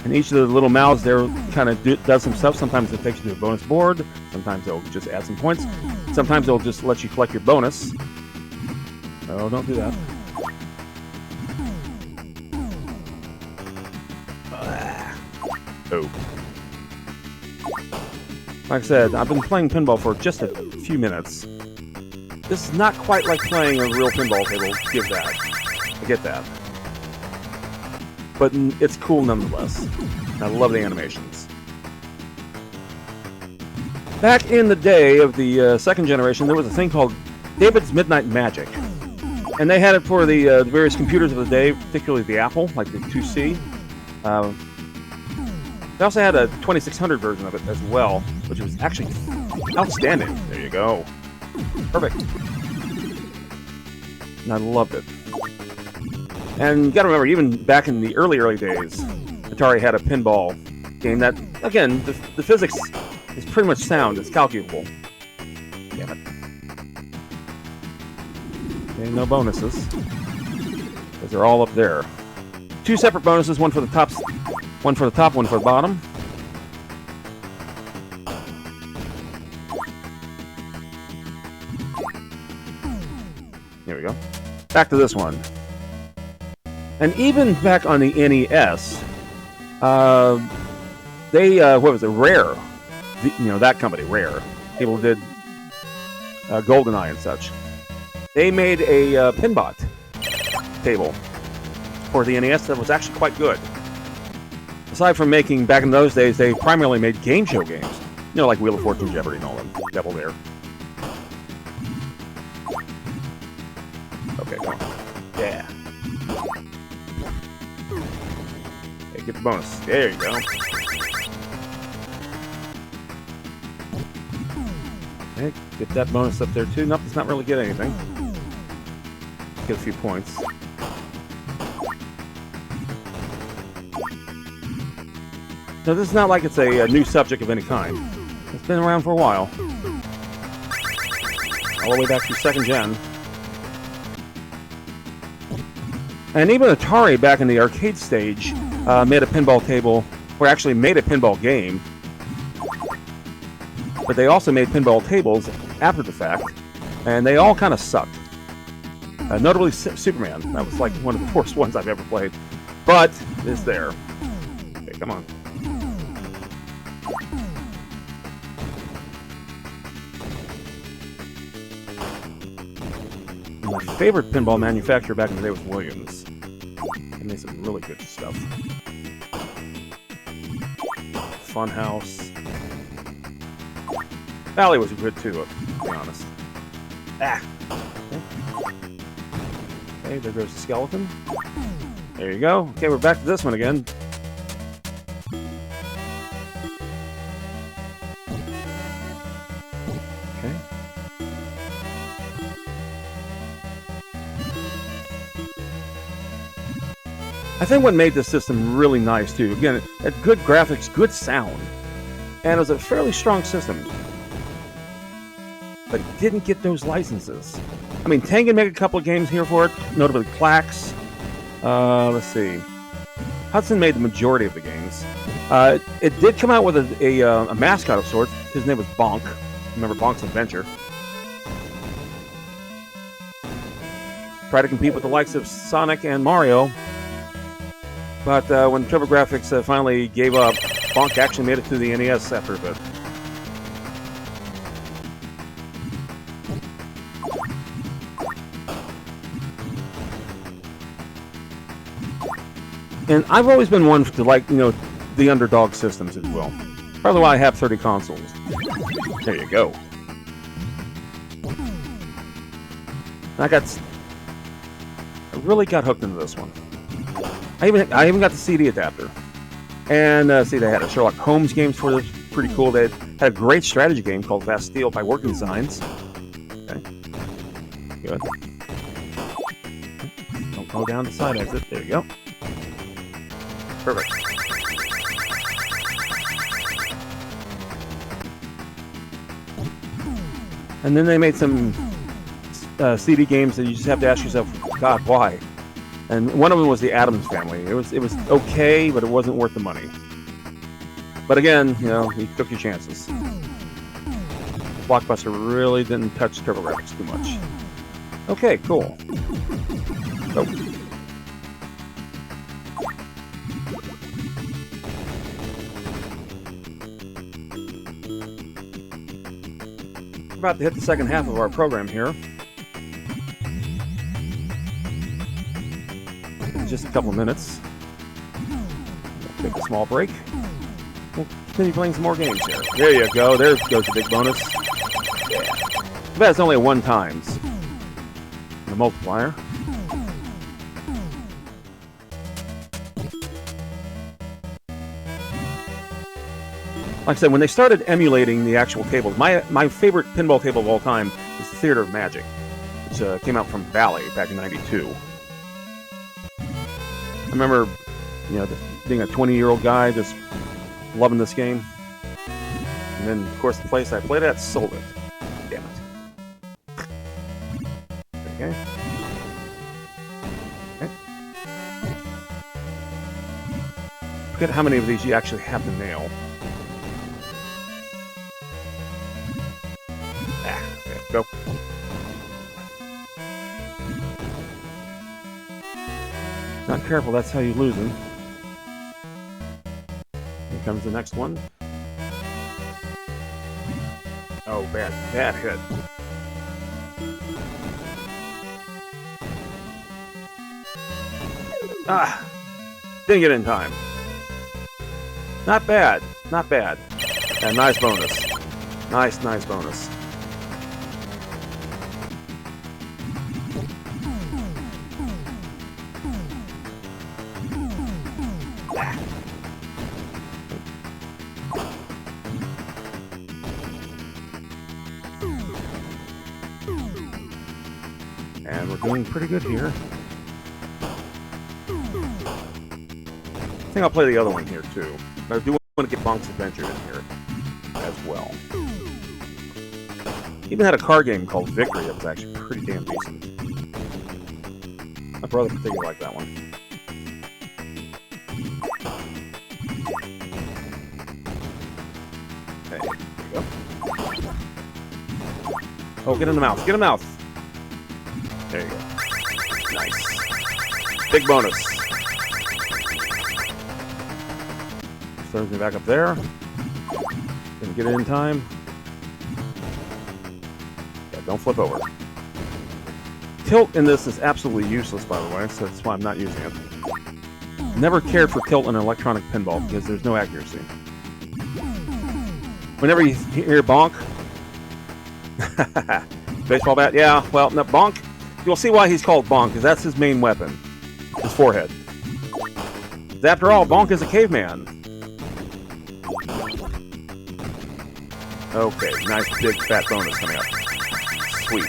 And each of the little mouths there kind of does some stuff. Sometimes it takes you to a bonus board. Sometimes it'll just add some points. Sometimes it'll just let you collect your bonus. Oh, don't do that. Oh. Like I said, I've been playing pinball for just a few minutes. This is not quite like playing a real pinball table. Give that. I get that. But it's cool nonetheless. I love the animations. Back in the day of the second generation, there was a thing called David's Midnight Magic. And they had it for the various computers of the day, particularly the Apple, like the 2C. They also had a 2600 version of it as well, which was actually outstanding. There you go. Perfect. And I loved it. And you gotta remember, even back in the early days, Atari had a pinball game that, again, the physics is pretty much sound. It's calculable. Damn it. Okay, no bonuses. Because they're all up there. Two separate bonuses, one for the top, one for the bottom. Here we go. Back to this one. And even back on the NES, what was it, Rare, that company, Rare, people who did GoldenEye and such, they made a Pinbot table for the NES that was actually quite good. Aside from making, back in those days, they primarily made game show games. Like Wheel of Fortune, Jeopardy, and all them. Devil Dare. Okay, come on. Yeah. Hey, get the bonus. There you go. Okay, get that bonus up there too. Nope, it's not really get anything. Get a few points. So this is not like it's a new subject of any kind. It's been around for a while. All the way back to second gen. And even Atari, back in the arcade stage, made a pinball table, or actually made a pinball game. But they also made pinball tables after the fact, and they all kind of sucked. Notably Superman. That was like one of the worst ones I've ever played. But it's there. Okay, come on. My favorite pinball manufacturer back in the day was Williams. They made some really good stuff. Funhouse. Valley was good too, to be honest. Ah! Okay, there goes the skeleton. There you go. Okay, we're back to this one again. I think what made this system really nice too, again, it had good graphics, good sound, and it was a fairly strong system. But it didn't get those licenses. I mean, Tengen made a couple of games here for it, notably Clax. Let's see. Hudson made the majority of the games. It did come out with a mascot of sorts. His name was Bonk. Remember Bonk's Adventure? Tried to compete with the likes of Sonic and Mario. But when TurboGrafx finally gave up, Bonk actually made it to the NES after a bit. And I've always been one to like, the underdog systems as well. Probably why I have 30 consoles. There you go. I really got hooked into this one. I even got the CD adapter. And see, they had a Sherlock Holmes games for this, pretty cool. They had a great strategy game called Bastille by Working Designs. Okay, good. Don't go down the side exit. There you go. Perfect. And then they made some CD games that you just have to ask yourself, God, why? And one of them was the Addams Family. It was okay, but it wasn't worth the money. But again, you took your chances. Blockbuster really didn't touch TurboGrafx too much. Okay, cool. So, we're about to hit the second half of our program here. Just a couple of minutes. We'll take a small break. We'll continue playing some more games here. There you go. There goes the big bonus. Yeah. Too bad it's only a 1 times. The multiplier. Like I said, when they started emulating the actual tables, my favorite pinball table of all time is the Theater of Magic, which came out from Bally back in '92. I remember, being a 20-year-old guy just loving this game. And then, of course, the place I played at sold it. Damn it. Okay. Forget how many of these you actually have to nail. Okay, go. Not careful, that's how you lose them. Here comes the next one. Oh, bad hit. Didn't get in time. Not bad, not bad. And nice bonus. Nice bonus. And we're doing pretty good here. I think I'll play the other one here too. But I do want to get Bonk's Adventure in here as well. Even had a card game called Victory that was actually pretty damn decent. My brother particularly liked that one. Okay, there you go. Oh, get in the mouth. Get in the mouth. There you go. Nice. Big bonus. Throws me back up there. Didn't get it in time. Yeah, don't flip over. Tilt in this is absolutely useless, by the way, so that's why I'm not using it. Never cared for tilt in an electronic pinball because there's no accuracy. Whenever you hear bonk, baseball bat, yeah, well, no, bonk. You'll see why he's called Bonk, because that's his main weapon. His forehead. After all, Bonk is a caveman. Okay, nice big fat bonus coming up. Sweet.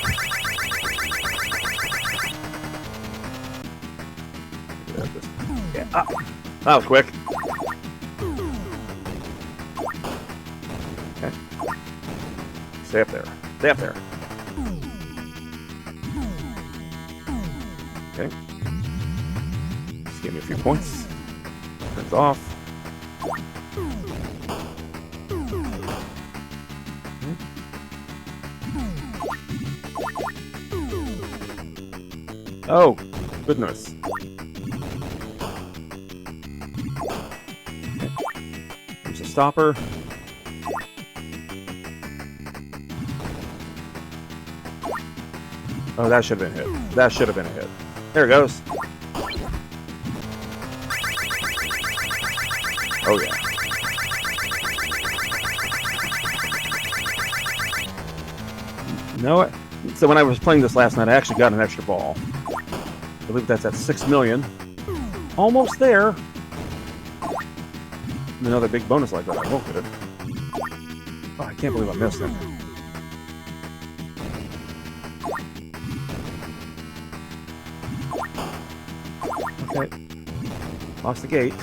Yeah. That was quick. Okay. Stay up there. Stay up there. Okay. Just give me a few points. Turns off. Oh, goodness. There's a stopper. Oh, that should have been a hit. That should have been a hit. There it goes. Oh, yeah. You know what? So when I was playing this last night, I actually got an extra ball. I believe that's at 6 million. Almost there. Another big bonus like that. I hope it. Oh, I can't believe I missed it. Okay. Lost the gate.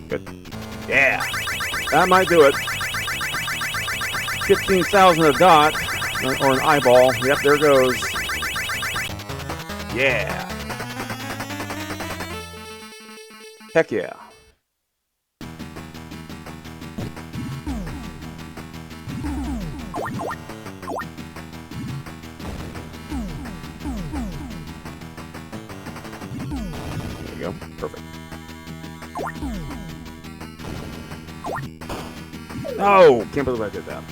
Good. Yeah. That might do it. 15,000 a dot. Or an eyeball. Yep, there goes. Yeah. Heck yeah. There you go. Perfect. Oh, can't believe I did that.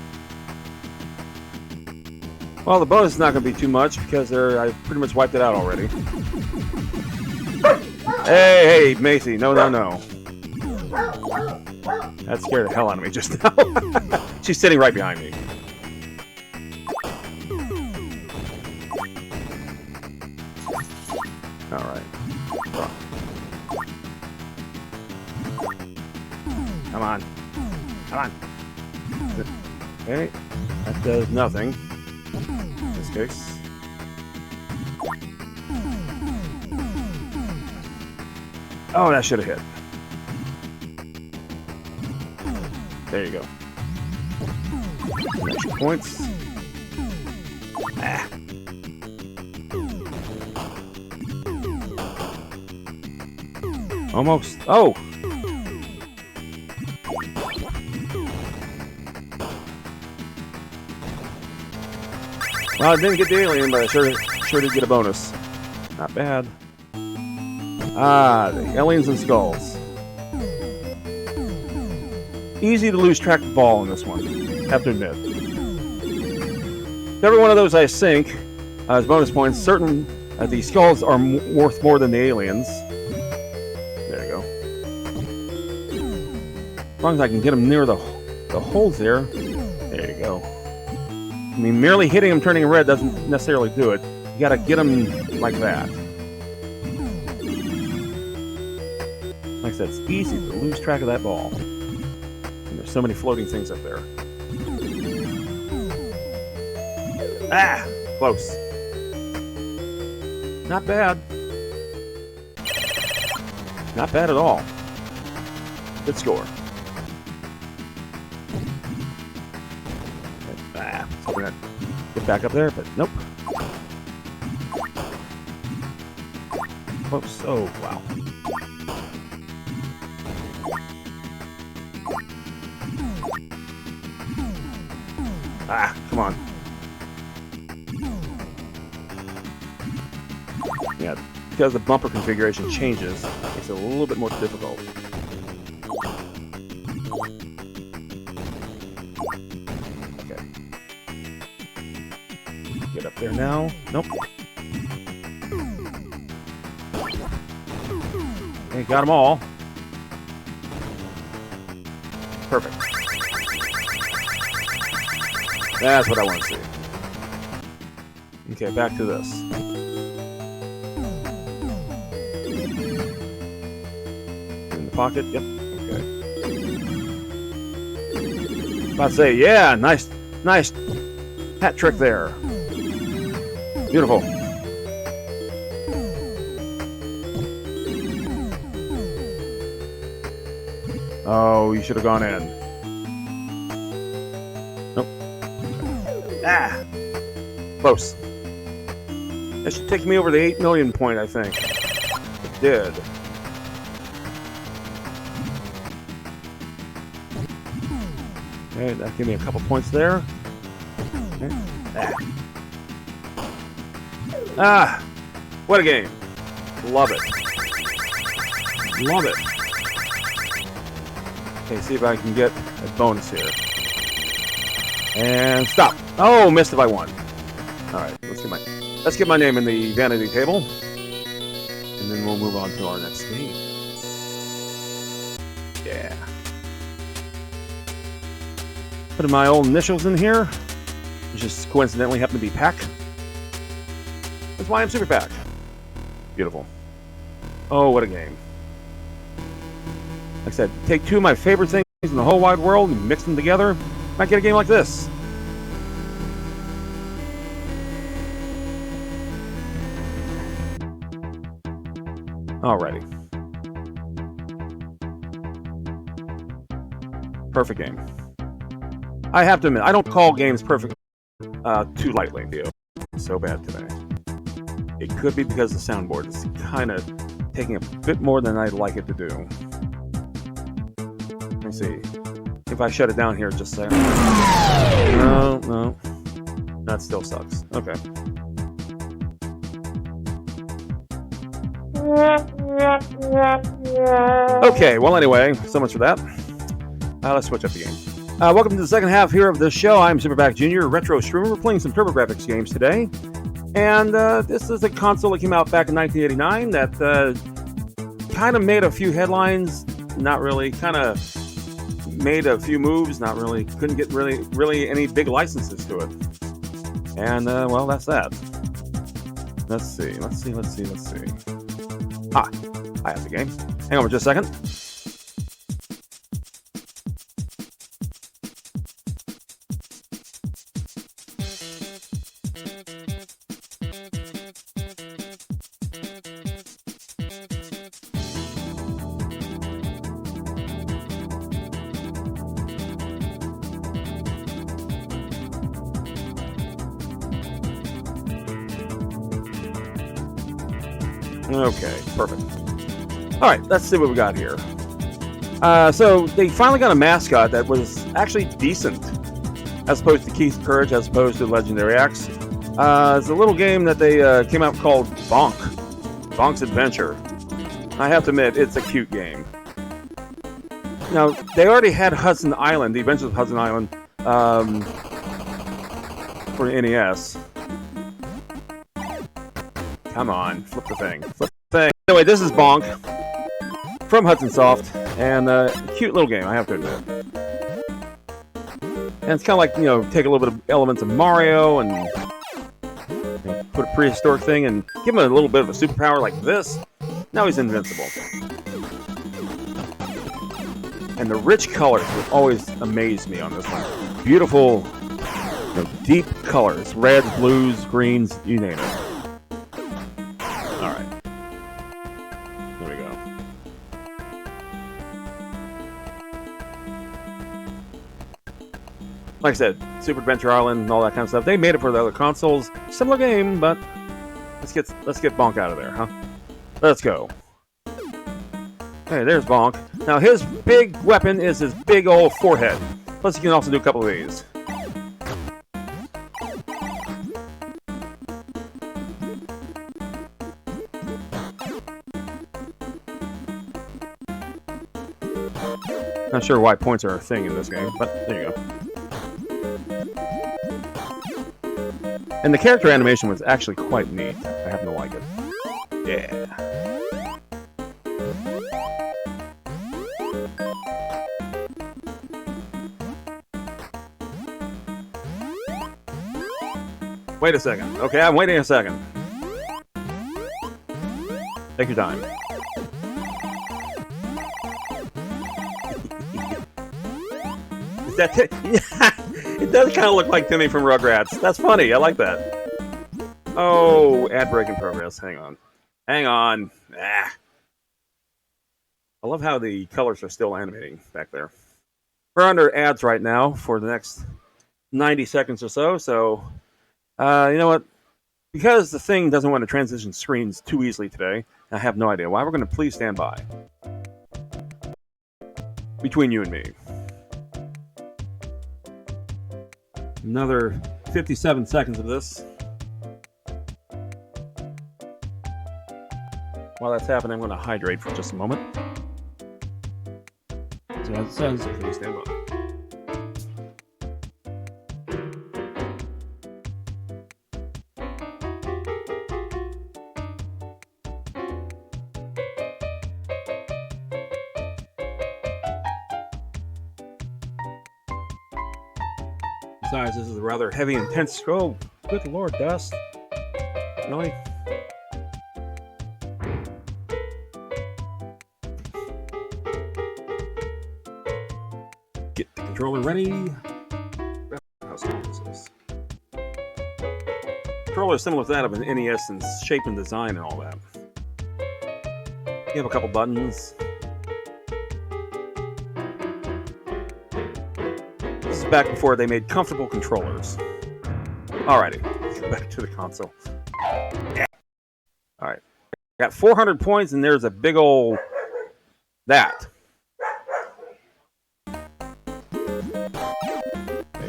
Well, the bonus is not going to be too much because I pretty much wiped it out already. Hey, Macy, no. That scared the hell out of me just now. She's sitting right behind me. All right. Come on. Okay, that does nothing. In this case. Oh, that should have hit. There you go. Extra points. Ah. Almost. Oh! Well, I didn't get the alien, but I sure did get a bonus. Not bad. Ah, the aliens and skulls. Easy to lose track of the ball in this one, have to admit. Every one of those I sink as bonus points. Certain the skulls are worth more than the aliens. There you go. As long as I can get them near the holes there. There you go. I mean, merely hitting them turning red doesn't necessarily do it. You gotta get them like that. Like I said, it's easy to lose track of that ball. And there's so many floating things up there. Ah! Close. Not bad. Not bad at all. Good score. Ah, hoping I'd get back up there, but nope. Close. Oh, wow. Ah, come on. Yeah, because the bumper configuration changes, it makes it a little bit more difficult. Okay. Get up there now. Nope. Okay, got them all. Perfect. That's what I want to see. Okay, back to this. In the pocket, yep. Okay. About to say, yeah, nice hat trick there. Beautiful. Oh, you should have gone in. Nope. Ah! Close. That should take me over the 8 million point, I think. It did. Okay, that gave me a couple points there. Okay. Ah! What a game. Love it. Love it. Okay, see if I can get a bonus here. And stop. Oh, missed it by 1. Alright, let's get my name in the vanity table. And then we'll move on to our next game. Yeah. Putting my old initials in here. Which just coincidentally happen to be Pack. That's why I'm Super Pack. Beautiful. Oh, what a game. Like I said, take 2 of my favorite things in the whole wide world and mix them together. Might get a game like this. Alrighty. Perfect game. I have to admit, I don't call games perfect too lightly, Theo. So bad today. It could be because the soundboard is kind of taking a bit more than I'd like it to do. Let me see. If I shut it down here, just say. No. That still sucks. Okay. Okay, well, anyway, so much for that. Let's switch up the game. Welcome to the second half here of the show. I'm Superback Jr., retro streamer. We're playing some TurboGrafx games today. And this is a console that came out back in 1989 that kind of made a few headlines. Not really. Kind of made a few moves. Not really. Couldn't get really any big licenses to it. And, well, that's that. Let's see. Ah, I have the game. Hang on for just a second. Okay, perfect. All right, let's see what we got here. So they finally got a mascot that was actually decent, as opposed to Keith's Courage, as opposed to Legendary Axe. It's a little game that they came out called Bonk's Adventure. I have to admit, it's a cute game. Now, they already had Hudson Island, The Adventures of Hudson Island, for NES. Come on, flip the thing. Anyway, this is Bonk from Hudson Soft, and a cute little game, I have to admit. And it's kind of like, take a little bit of elements of Mario and put a prehistoric thing and give him a little bit of a superpower like this. Now he's invincible. And the rich colors would always amaze me on this one. Beautiful, deep colors. Reds, blues, greens, you name it. Alright. Here we go. Like I said, Super Adventure Island and all that kind of stuff. They made it for the other consoles. Similar game, but let's get Bonk out of there, huh? Let's go. Hey, there's Bonk. Now his big weapon is his big old forehead. Plus, you can also do a couple of these. Not sure why points are a thing in this game, but there you go. And the character animation was actually quite neat. I happen to like it. Yeah. Wait a second. Okay, I'm waiting a second. Take your time. Is that it does kind of look like Timmy from Rugrats. That's funny. I like that. Oh, ad break in progress. Hang on. Hang on. Ah. I love how the colors are still animating back there. We're under ads right now for the next 90 seconds or so. So, you know what? Because the thing doesn't want to transition screens too easily today, I have no idea why. We're going to please stand by. Between you and me. Another 57 seconds of this. While that's happening, I'm going to hydrate for just a moment. So as it says, please stand by. Besides, this is a rather heavy, intense stroke. Good Lord, Dust. Really? Get the controller ready. How small is this? The controller is similar to that of an NES in shape and design and all that. You have a couple buttons. This is back before they made comfortable controllers. Alrighty, let's go back to the console. Yeah. Alright. Got 400 points, and there's a big old that. Okay,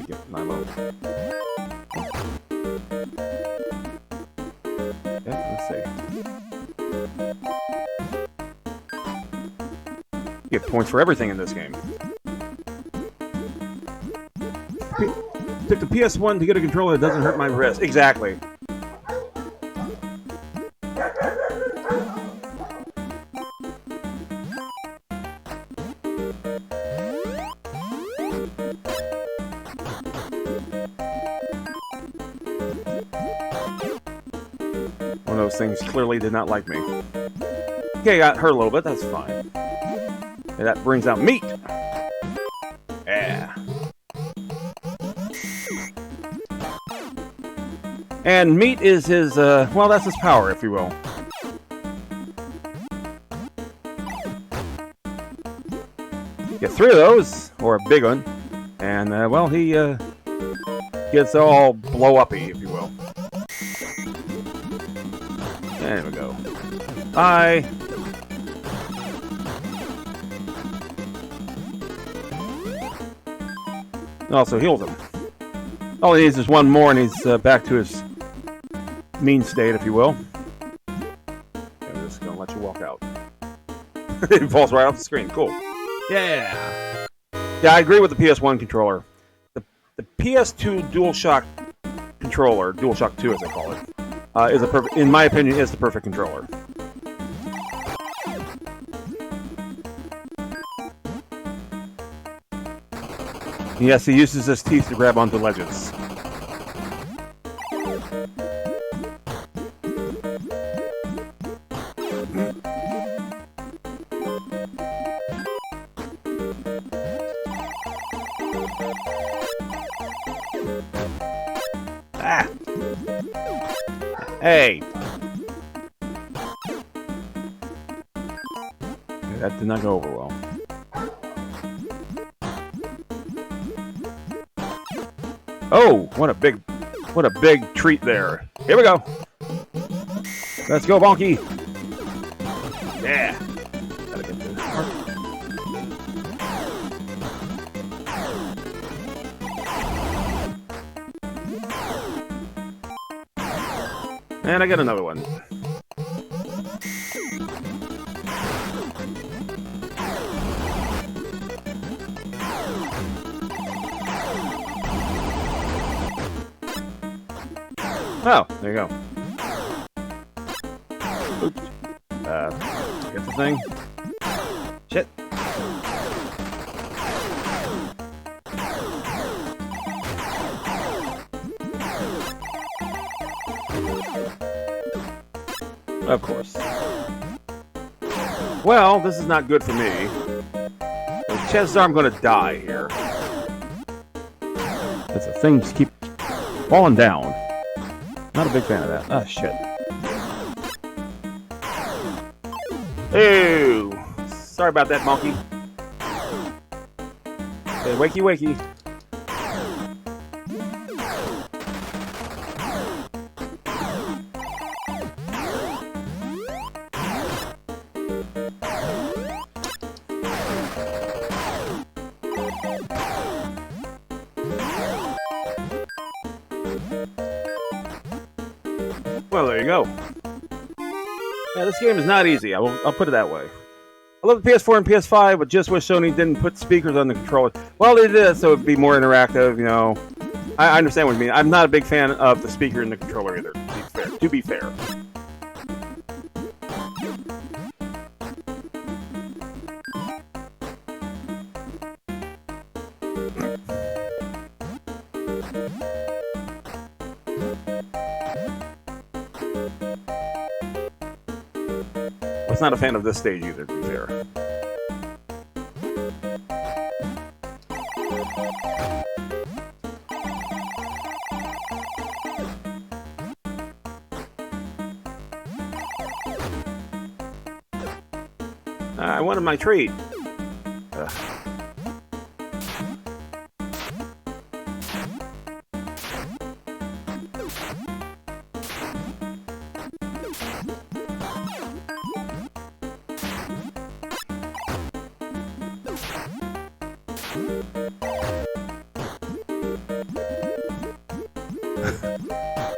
get my load. Okay, let's see. You get points for everything in this game. Pick the PS1 to get a controller that doesn't hurt my wrist. Exactly. One of those things clearly did not like me. Okay, got hurt a little bit. That's fine. And that brings out meat. Yeah. And meat is his, well, that's his power, if you will. Get 3 of those, or a big one, and, well, he, gets all blow-uppy, if you will. There we go. Bye! Also heals him. All he needs is one more, and he's back to his mean state, if you will. I'm just gonna let you walk out. It falls right off the screen. Cool. Yeah. Yeah, I agree with the PS1 controller. The PS2 DualShock controller, DualShock 2 as they call it, is a perfect, in my opinion, is the perfect controller. Yes, he uses his teeth to grab onto ledges. Ah! Hey! That did not go over well. Oh, what a big treat there. Here we go. Let's go, Bonky. Yeah. Gotta get this part. And I get another one. Oh, there you go. Oops. Get the thing. Shit. Of course. Well, this is not good for me. The chances are I'm going to die here. Because the things keep falling down. Not a big fan of that. Oh, shit. Ew. Sorry about that, monkey. Hey, wakey, wakey. Well, there you go. Yeah, this game is not easy. I'll put it that way. I love the PS4 and PS5, but just wish Sony didn't put speakers on the controller. Well, they did, so it'd be more interactive, you know. I understand what you mean. I'm not a big fan of the speaker in the controller either, to be fair. I was not a fan of this stage either, to be fair. I wanted my treat. Ugh.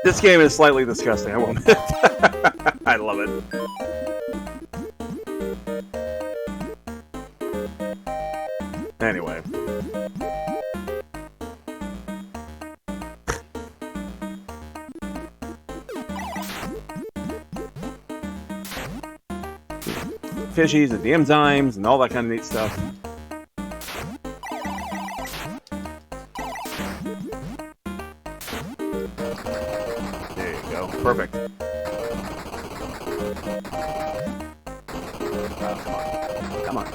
This game is slightly disgusting, I won't admit. I love it. Anyway. Fishies and the enzymes and all that kind of neat stuff. There you go. Perfect. Oh, come on. Come on.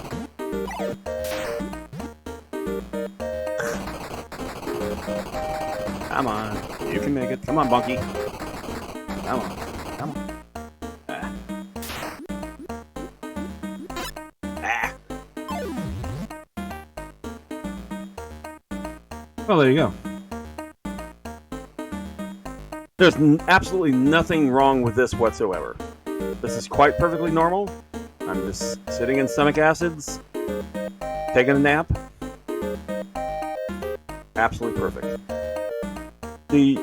Come on. You can make it. Come on, Bunky. Come on. Come on. Well, there you go. There's absolutely nothing wrong with this whatsoever. This is quite perfectly normal. I'm just sitting in stomach acids, taking a nap. Absolutely perfect. The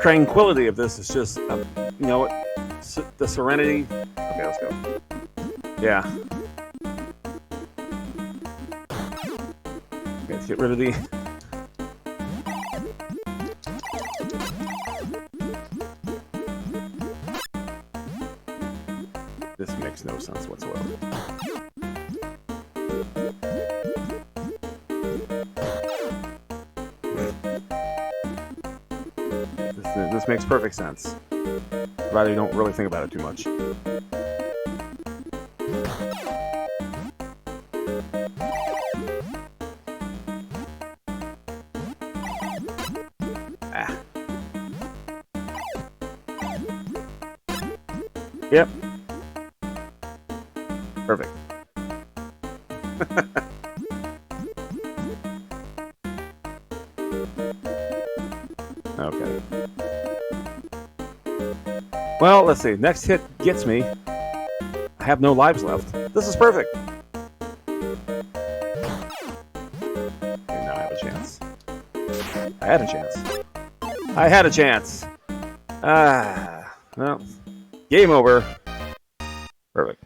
tranquility of this is just, you know what? The serenity. Okay, let's go. Yeah. Okay, let's get rid of the... This makes no sense whatsoever. This makes perfect sense. Provided you don't really think about it too much. Ah. Yep. Perfect. Okay. Well, let's see. Next hit gets me. I have no lives left. This is perfect. Okay, now I have a chance. I had a chance. I had a chance. Ah. Well, game over. Perfect.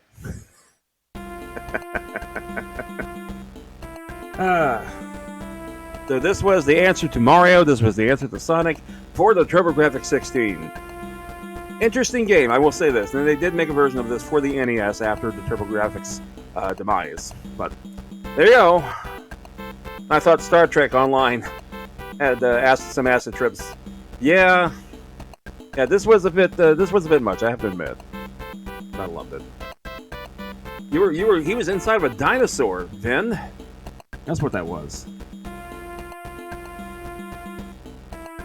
So this was the answer to Mario. This was the answer to Sonic for the TurboGrafx-16. Interesting game, I will say this. And they did make a version of this for the NES after the TurboGrafx demise. But there you go. I thought Star Trek Online had some acid trips. Yeah, this was a bit much. I have to admit. I loved it. He was inside of a dinosaur, Vin. That's what that was.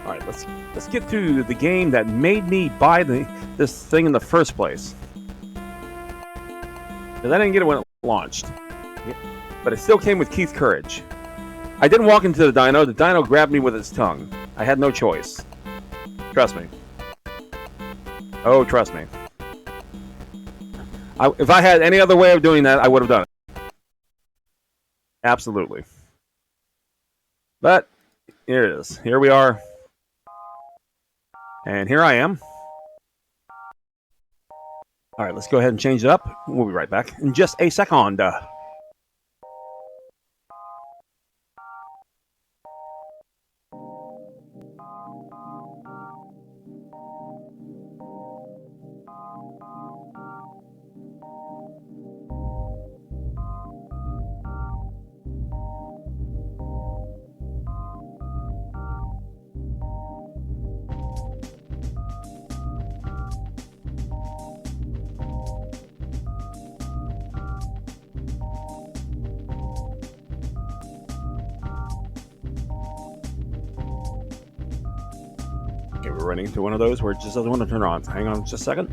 All right, let's get to the game that made me buy this thing in the first place. Because I didn't get it when it launched, but it still came with Keith Courage. I didn't walk into the dyno. The dyno grabbed me with its tongue. I had no choice. Trust me. Oh, trust me. If I had any other way of doing that, I would have done it. Absolutely. But here it is. Here we are. And here I am. All right, let's go ahead and change it up. We'll be right back in just a second. Okay, we're running into one of those where it just doesn't want to turn on. So hang on just a second.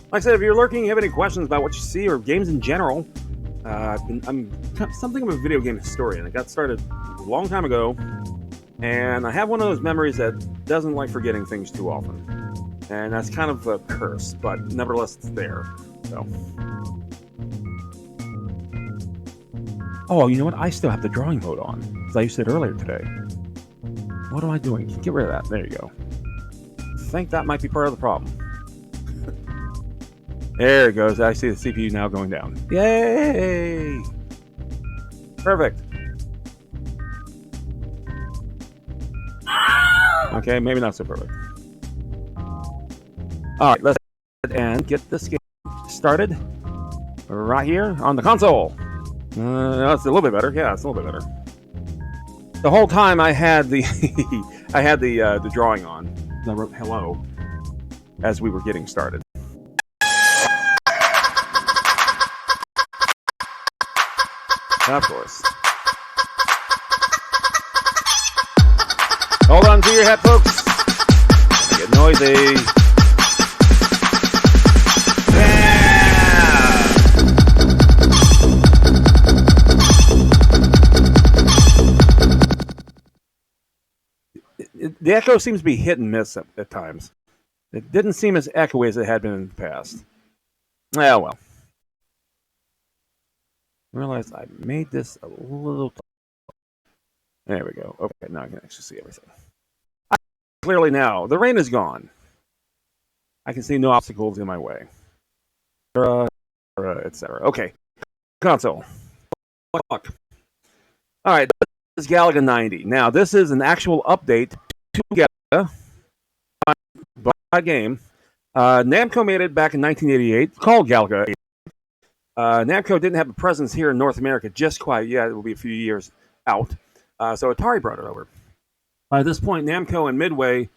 Like I said, if you're lurking, you have any questions about what you see or games in general, I'm something of a video game historian. I got started a long time ago, and I have one of those memories that doesn't like forgetting things too often. And that's kind of a curse, but nevertheless, it's there. So. Oh, you know what? I still have the drawing mode on, as I said earlier today. What am I doing? Get rid of that. There you go. I think that might be part of the problem. There it goes. I see the CPU now going down. Yay! Perfect. Okay, maybe not so perfect. All right, let's go ahead and get this game started right here on the console. That's a little bit better. Yeah, it's a little bit better. The whole time I had the the drawing on. I wrote hello as we were getting started. Of course. Hold on to your hat, folks. Get noisy. The echo seems to be hit and miss at times. It didn't seem as echoey as it had been in the past. Well. I realized I made this a little. There we go. Okay, now I can actually see everything. Clearly now, the rain is gone. I can see no obstacles in my way. Etc. Okay. Console. All right, this is Galaga 90. Now, this is an actual update to Galaga game. Namco made it back in 1988, called Galaga. Namco didn't have a presence here in North America just quite yet. It will be a few years out. So Atari brought it over. By this point, Namco and Midway,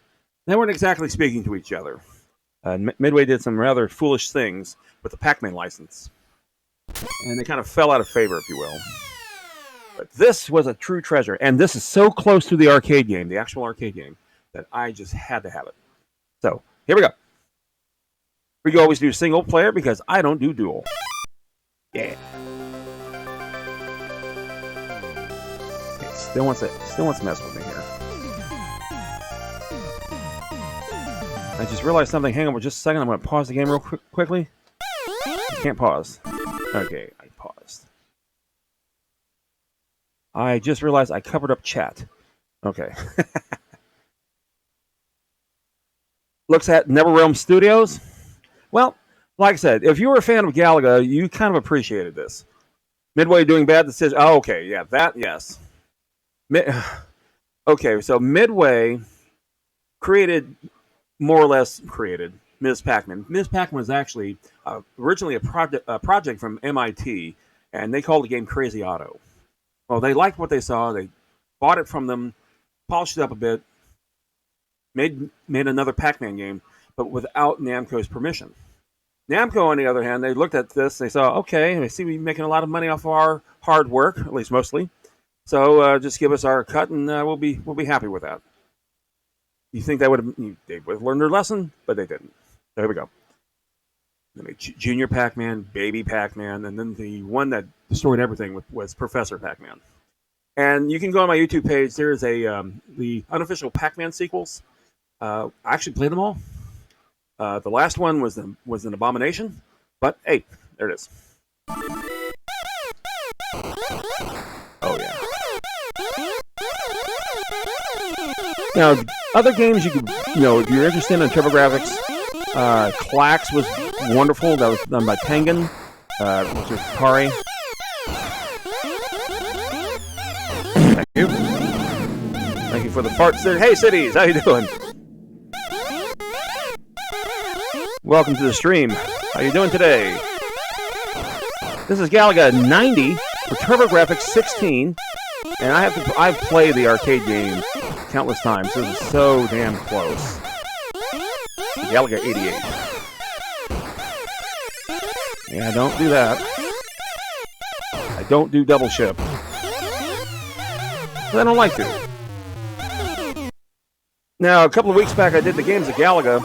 they weren't exactly speaking to each other. Midway did some rather foolish things with the Pac-Man license. And they kind of fell out of favor, if you will. But this was a true treasure. And this is so close to the arcade game, the actual arcade game, that I just had to have it. So, here we go. We always do single player because I don't do dual. Yeah. Okay, still wants to mess with me here. I just realized something. Hang on for just a second. I'm going to pause the game real quickly. I can't pause. Okay, I paused. I just realized I covered up chat. Okay. Looks at NetherRealm Studios. Well, like I said, if you were a fan of Galaga, you kind of appreciated this. Midway doing bad decisions. Oh, okay, yeah, that, yes. Okay, so Midway more or less created Ms. Pac-Man. Ms. Pac-Man was actually originally a project from MIT, and they called the game Crazy Auto. Well, they liked what they saw. They bought it from them, polished it up a bit, made another Pac-Man game, but without Namco's permission. Namco, on the other hand, they looked at this. They saw, okay, they see we making a lot of money off of our hard work, at least mostly. So just give us our cut, and we'll be happy with that. You think they would have learned their lesson, but they didn't. So here we go. They made Junior Pac-Man, Baby Pac-Man, and then the one that destroyed everything was Professor Pac-Man. And you can go on my YouTube page. There's the unofficial Pac-Man sequels. I actually played them all. The last one was an abomination, but hey, there it is. Oh yeah. Now, other games you could, if you're interested in TurboGrafx, Clax was wonderful. That was done by Tengen, which is Atari. Thank you. Thank you for the farts there. Hey, Cities, how you doing? Welcome to the stream. How you doing today? This is Galaga 90 for TurboGrafx-16, and I've played the arcade game countless times. This is so damn close. Galaga 88. Yeah, don't do that. I don't do double ship. But I don't like to. Now, a couple of weeks back, I did the games of Galaga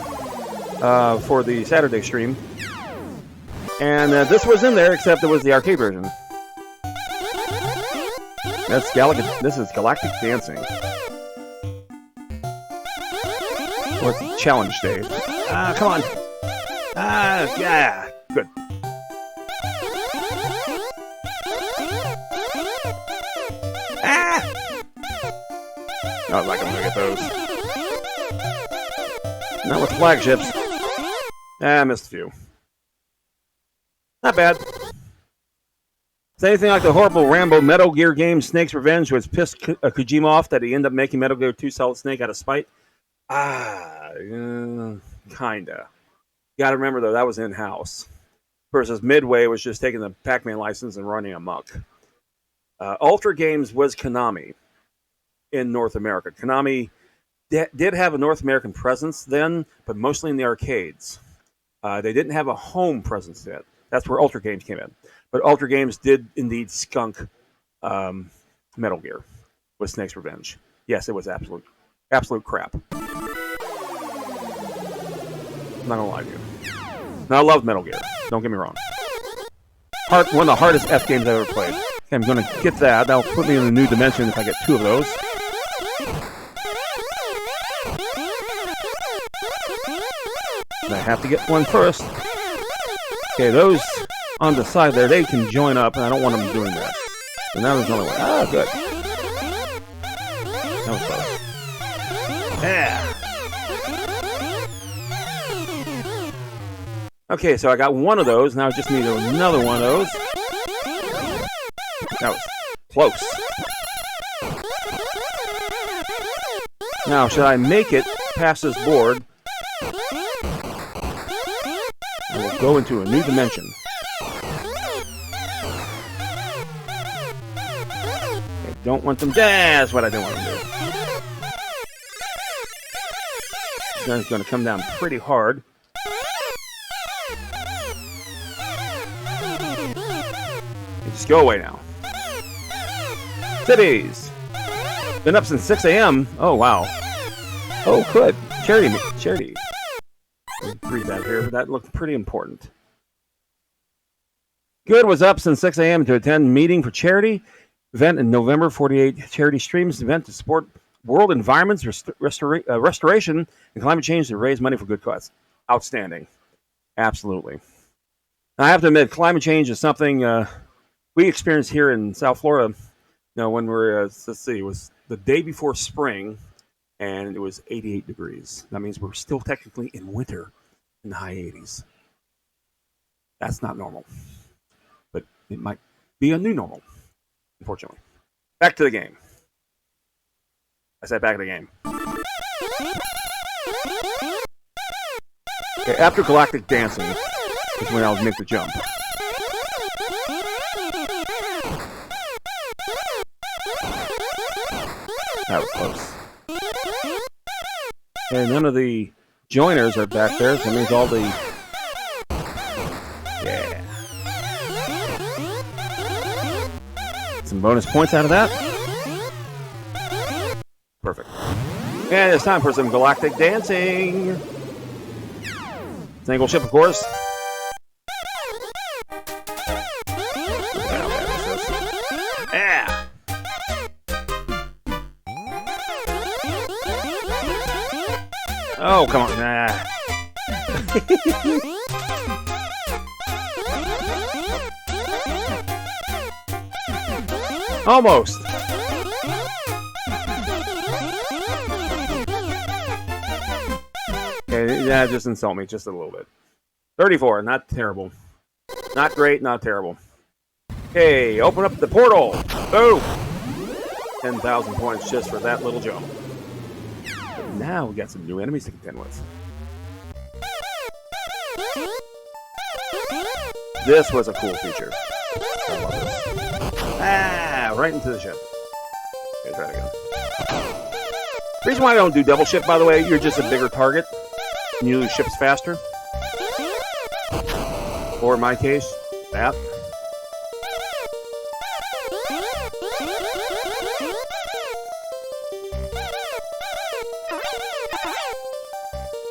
for the Saturday stream. And this was in there, except it was the arcade version. That's Galaga. This is Galactic Dancing. Or it's Challenge Day. Come on. Yeah. Good. I like I'm gonna get those. Not with flagships. I missed a few. Not bad. It's anything like the horrible Rambo Metal Gear game Snake's Revenge, which pissed Kojima off that he ended up making Metal Gear 2 Solid Snake out of spite. Kinda. You gotta remember, though, that was in-house. Versus Midway was just taking the Pac-Man license and running amok. Ultra Games was Konami in North America. Konami did have a North American presence then, but mostly in the arcades. They didn't have a home presence yet. That's where Ultra Games came in. But Ultra Games did indeed skunk Metal Gear with Snake's Revenge. Yes, it was absolute crap. I'm not gonna lie to you. Now, I love Metal Gear. Don't get me wrong. One of the hardest F games I've ever played. Okay, I'm gonna get that. That'll put me in a new dimension if I get 2 of those. I have to get one first. Okay, those on the side there, they can join up, and I don't want them doing that. So now there's another one. Ah, good. That was close. Yeah. Okay, so I got one of those. Now I just need another one of those. That was close. Now, should I make it past this board? We'll go into a new dimension. I don't want them. That's what I don't want them to do. This gun's going to come down pretty hard. Just go away now. Cities! Been up since 6 a.m. Oh, wow. Oh, good. Charity. Read that here, but that looked pretty important. Good was up since 6 a.m. to attend meeting for charity event in November. 48 charity streams event to support world environments, restoration, and climate change to raise money for good cause. Outstanding. Absolutely. Now, I have to admit, climate change is something we experienced here in South Florida. When we're, let's see, it was the day before spring, and it was 88 degrees. That means we're still technically in winter in the high 80s. That's not normal. But it might be a new normal, unfortunately. Back to the game. I said back to the game. Okay, after Galactic Dancing is when I'll make the jump. That was close. And none of the joiners are back there, so that means all some bonus points out of that. Perfect. And it's time for some galactic dancing. Single ship, of course. Yeah. Oh, come on. Nah. Almost. Okay, yeah, just insult me just a little bit. 34, not terrible. Not great, not terrible. Okay, open up the portal. Boom. 10,000 points just for that little jump. But now we got some new enemies to contend with. This was a cool feature. I love this. Ah, right into the ship. Okay, try it again. Reason why I don't do double ship, by the way, you're just a bigger target. And you lose ships faster. Or in my case, that.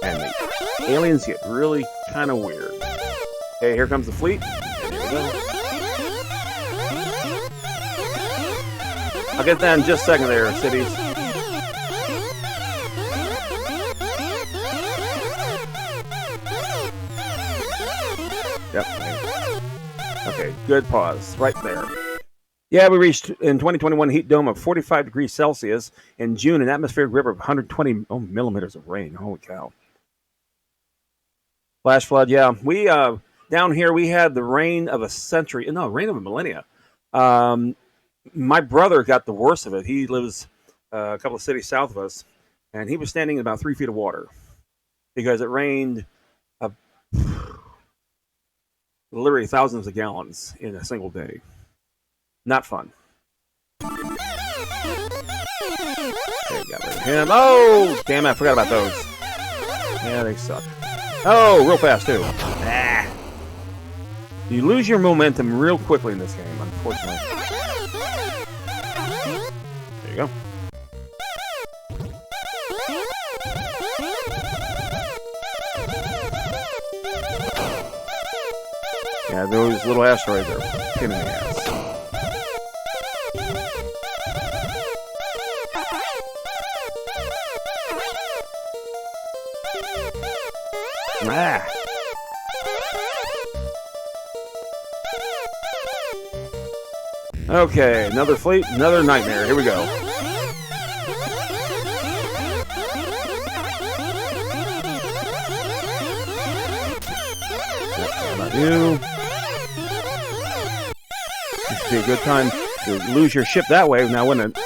And the aliens get really kind of weird. Okay, here comes the fleet. And here we go. I'll get that in just a second there, cities. Yep. Okay, good pause. Right there. Yeah, we reached in 2021 heat dome of 45 degrees Celsius. In June, an atmospheric river of 120 millimeters of rain. Holy cow. Flash flood, yeah. We, down here, we had the rain of a century. No, rain of a millennia. My brother got the worst of it. He lives a couple of cities south of us, and he was standing in about 3 feet of water because it rained literally thousands of gallons in a single day. Not fun. Okay, got rid of him. Oh, damn it, I forgot about those. Yeah, they suck. Oh, real fast, too. Ah. You lose your momentum real quickly in this game, unfortunately. There you go. Yeah, those little asteroids are a pain in the ass. Ah. Okay, another fleet, another nightmare. Here we go. Not you. This would be a good time to lose your ship that way now, wouldn't it?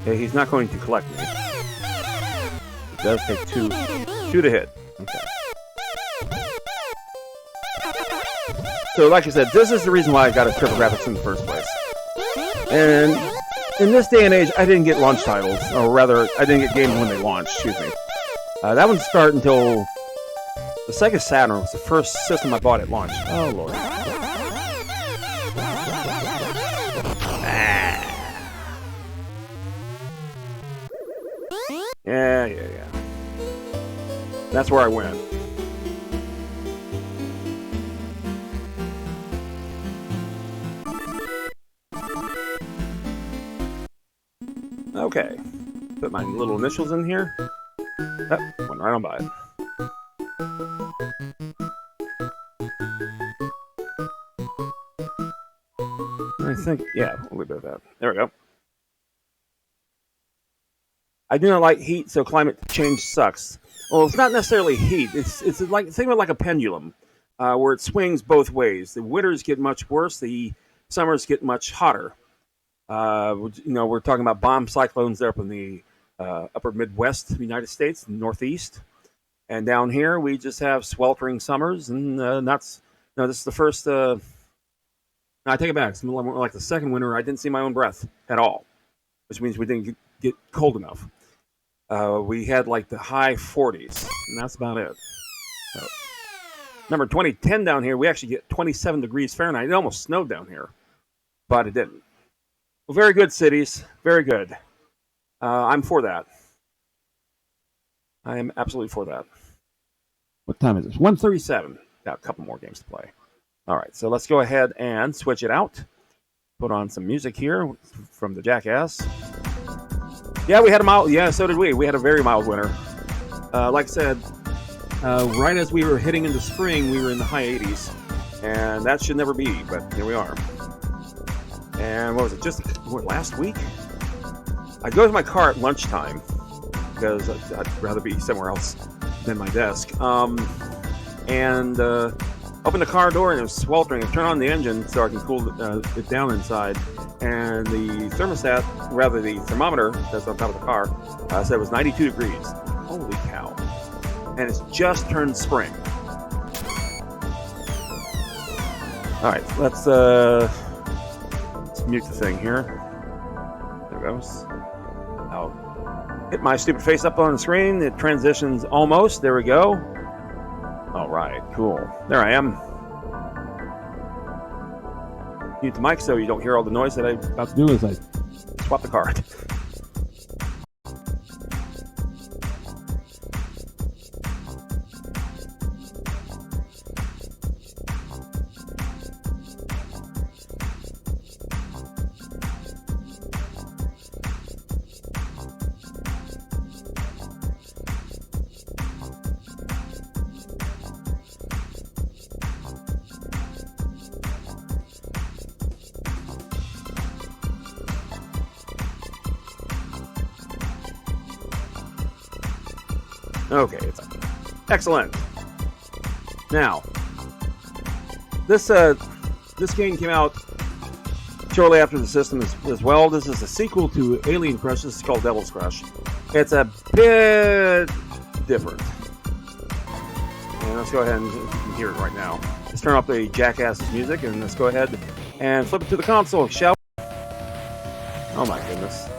Okay, he's not going to collect me. It does take two to hit. Okay. So, like I said, this is the reason why I got a TurboGrafx in the first place. And in this day and age, I didn't get launch titles, or rather, I didn't get games when they launched. Excuse me. That wouldn't start until the Sega Saturn was the first system I bought at launch. Oh Lord. Yeah. That's where I went. Okay. Put my little initials in here. Oh, went right on by it. I think, yeah, we'll leave it at that. There we go. I do not like heat, so climate change sucks. Well, it's not necessarily heat. It's like, think of it like a pendulum, where it swings both ways. The winters get much worse. The summers get much hotter. We're talking about bomb cyclones there up in the upper Midwest of the United States, Northeast. And down here, we just have sweltering summers. And this is the first... no, I take it back. It's more like the second winter I didn't see my own breath at all, which means we didn't get cold enough. We had like the high 40s, and that's about it. So, Number 2010 down here, we actually get 27 degrees Fahrenheit. It almost snowed down here, but it didn't. Well, very good cities. Very good. I'm for that. I am absolutely for that. What time is it? 1:37. Got a couple more games to play. All right, so let's go ahead and switch it out. Put on some music here from the Jackass. Yeah, we had a mild. Yeah, so did we. We had a very mild winter. Like I said, right as we were heading into spring, we were in the high 80s, and that should never be. But here we are. And what was it? Just last week? I go to my car at lunchtime because I'd rather be somewhere else than my desk. And open the car door and it was sweltering. I turn on the engine so I can cool it down inside. And the thermostat, rather the thermometer that's on top of the car, said it was 92 degrees. Holy cow. And it's just turned spring. All right, let's mute the thing here. There it goes. I'll hit my stupid face up on the screen. It transitions almost. There we go. All right, cool. There I am. Mute the mic so you don't hear all the noise that I'm about to do as I swap the card. Okay, it's excellent. Now, this game came out shortly after the system as well. This is a sequel to Alien Crush. This is called Devil's Crush. It's a bit different. And let's go ahead and you can hear it right now. Let's turn up the Jackass's music and let's go ahead and flip it to the console, shall we? Oh my goodness.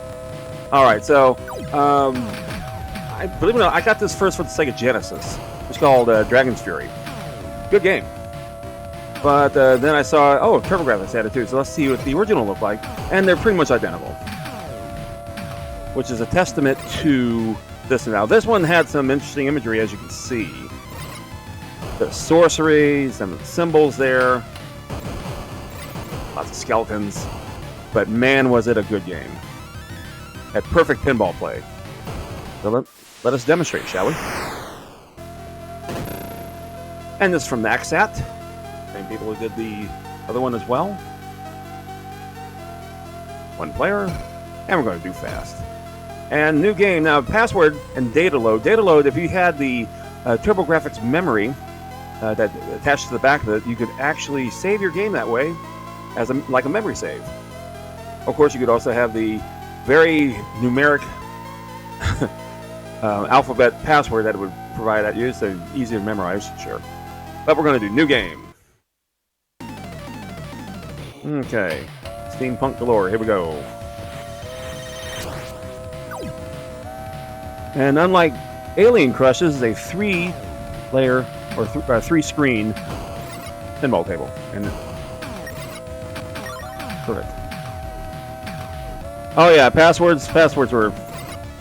All right, so believe it or not, I got this first for the Sega Genesis. It's called Dragon's Fury. Good game. But then I saw, TurboGrafx had it too, so let's see what the original looked like. And they're pretty much identical. Which is a testament to this now. This one had some interesting imagery, as you can see. The sorcery, some symbols there. Lots of skeletons. But man, was it a good game. Had perfect pinball play. So let us demonstrate, shall we? And this is from Naxat. Same people who did the other one as well. One player. And we're going to do fast. And new game. Now, password and data load. Data load, if you had the TurboGrafx memory that attached to the back of it, you could actually save your game that way as like a memory save. Of course, you could also have the very numeric alphabet password that it would provide at you, so easy to memorize, sure. But we're going to do new game. Okay, steampunk galore. Here we go. And unlike Alien Crush, this is a 3-layer or 3-screen pinball table. And correct. Oh yeah, passwords were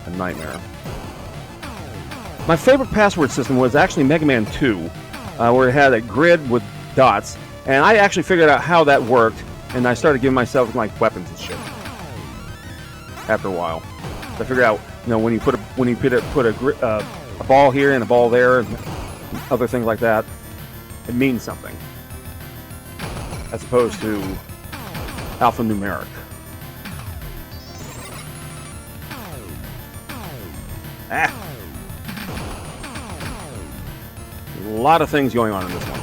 a nightmare. My favorite password system was actually Mega Man 2, where it had a grid with dots, and I actually figured out how that worked, and I started giving myself like weapons and shit. After a while, so I figured out, when you put a ball here and a ball there, and other things like that, it means something, as opposed to alphanumeric. Ah. A lot of things going on in this one.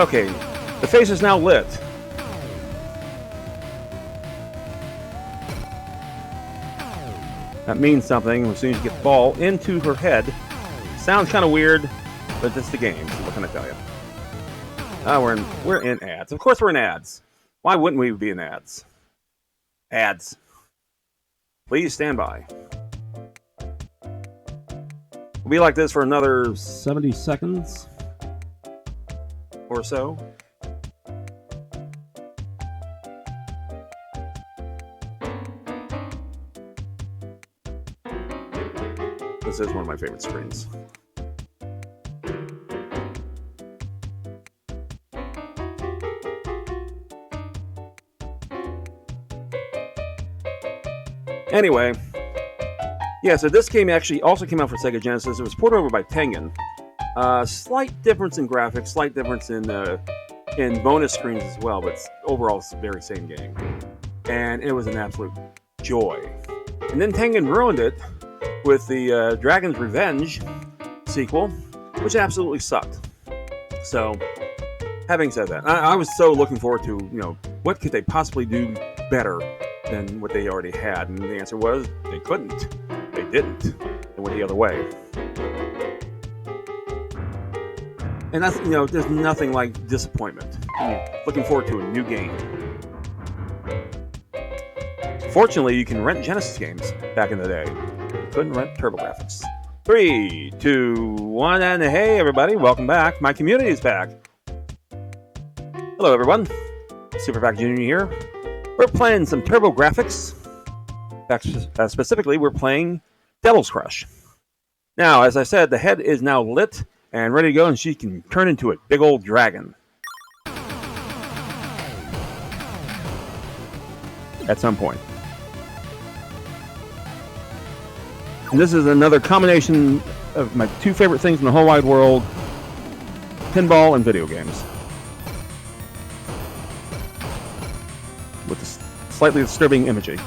Okay, the face is now lit. That means something as soon as you get the ball into her head. Sounds kind of weird, but it's the game, so what can I tell you? We're in ads. Of course we're in ads. Why wouldn't we be in ads? Ads. Please stand by. We'll be like this for another 70 seconds. or so. This is one of my favorite screens. Anyway, yeah, so this game actually also came out for Sega Genesis. It was ported over by Tengen. Slight difference in graphics, slight difference in bonus screens as well, but overall it's the very same game. And it was an absolute joy. And then Tengen ruined it with the Dragon's Revenge sequel, which absolutely sucked. So, having said that, I was so looking forward to, what could they possibly do better than what they already had? And the answer was, they couldn't. They didn't. They went the other way. And that's, there's nothing like disappointment. Looking forward to a new game. Fortunately, you can rent Genesis games back in the day. You couldn't rent TurboGrafx. 3, 2, 1, and hey everybody, welcome back. My community is back. Hello everyone. Supervac Jr. here. We're playing some TurboGrafx. Specifically, we're playing Devil's Crush. Now, as I said, the head is now lit and ready to go, and she can turn into a big old dragon. At some point. And this is another combination of my two favorite things in the whole wide world: pinball and video games. With the slightly disturbing imagery.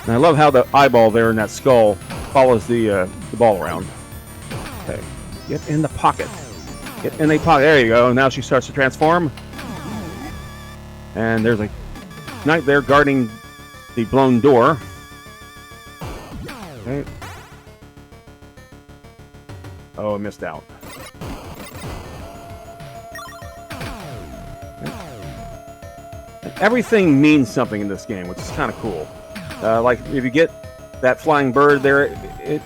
And I love how the eyeball there in that skull follows the ball around. Okay, get in the pocket. Get in the pocket. There you go. Now she starts to transform. And there's a knight there guarding the blown door. Okay. Oh, I missed out. Everything means something in this game, which is kind of cool. Like if you get that flying bird there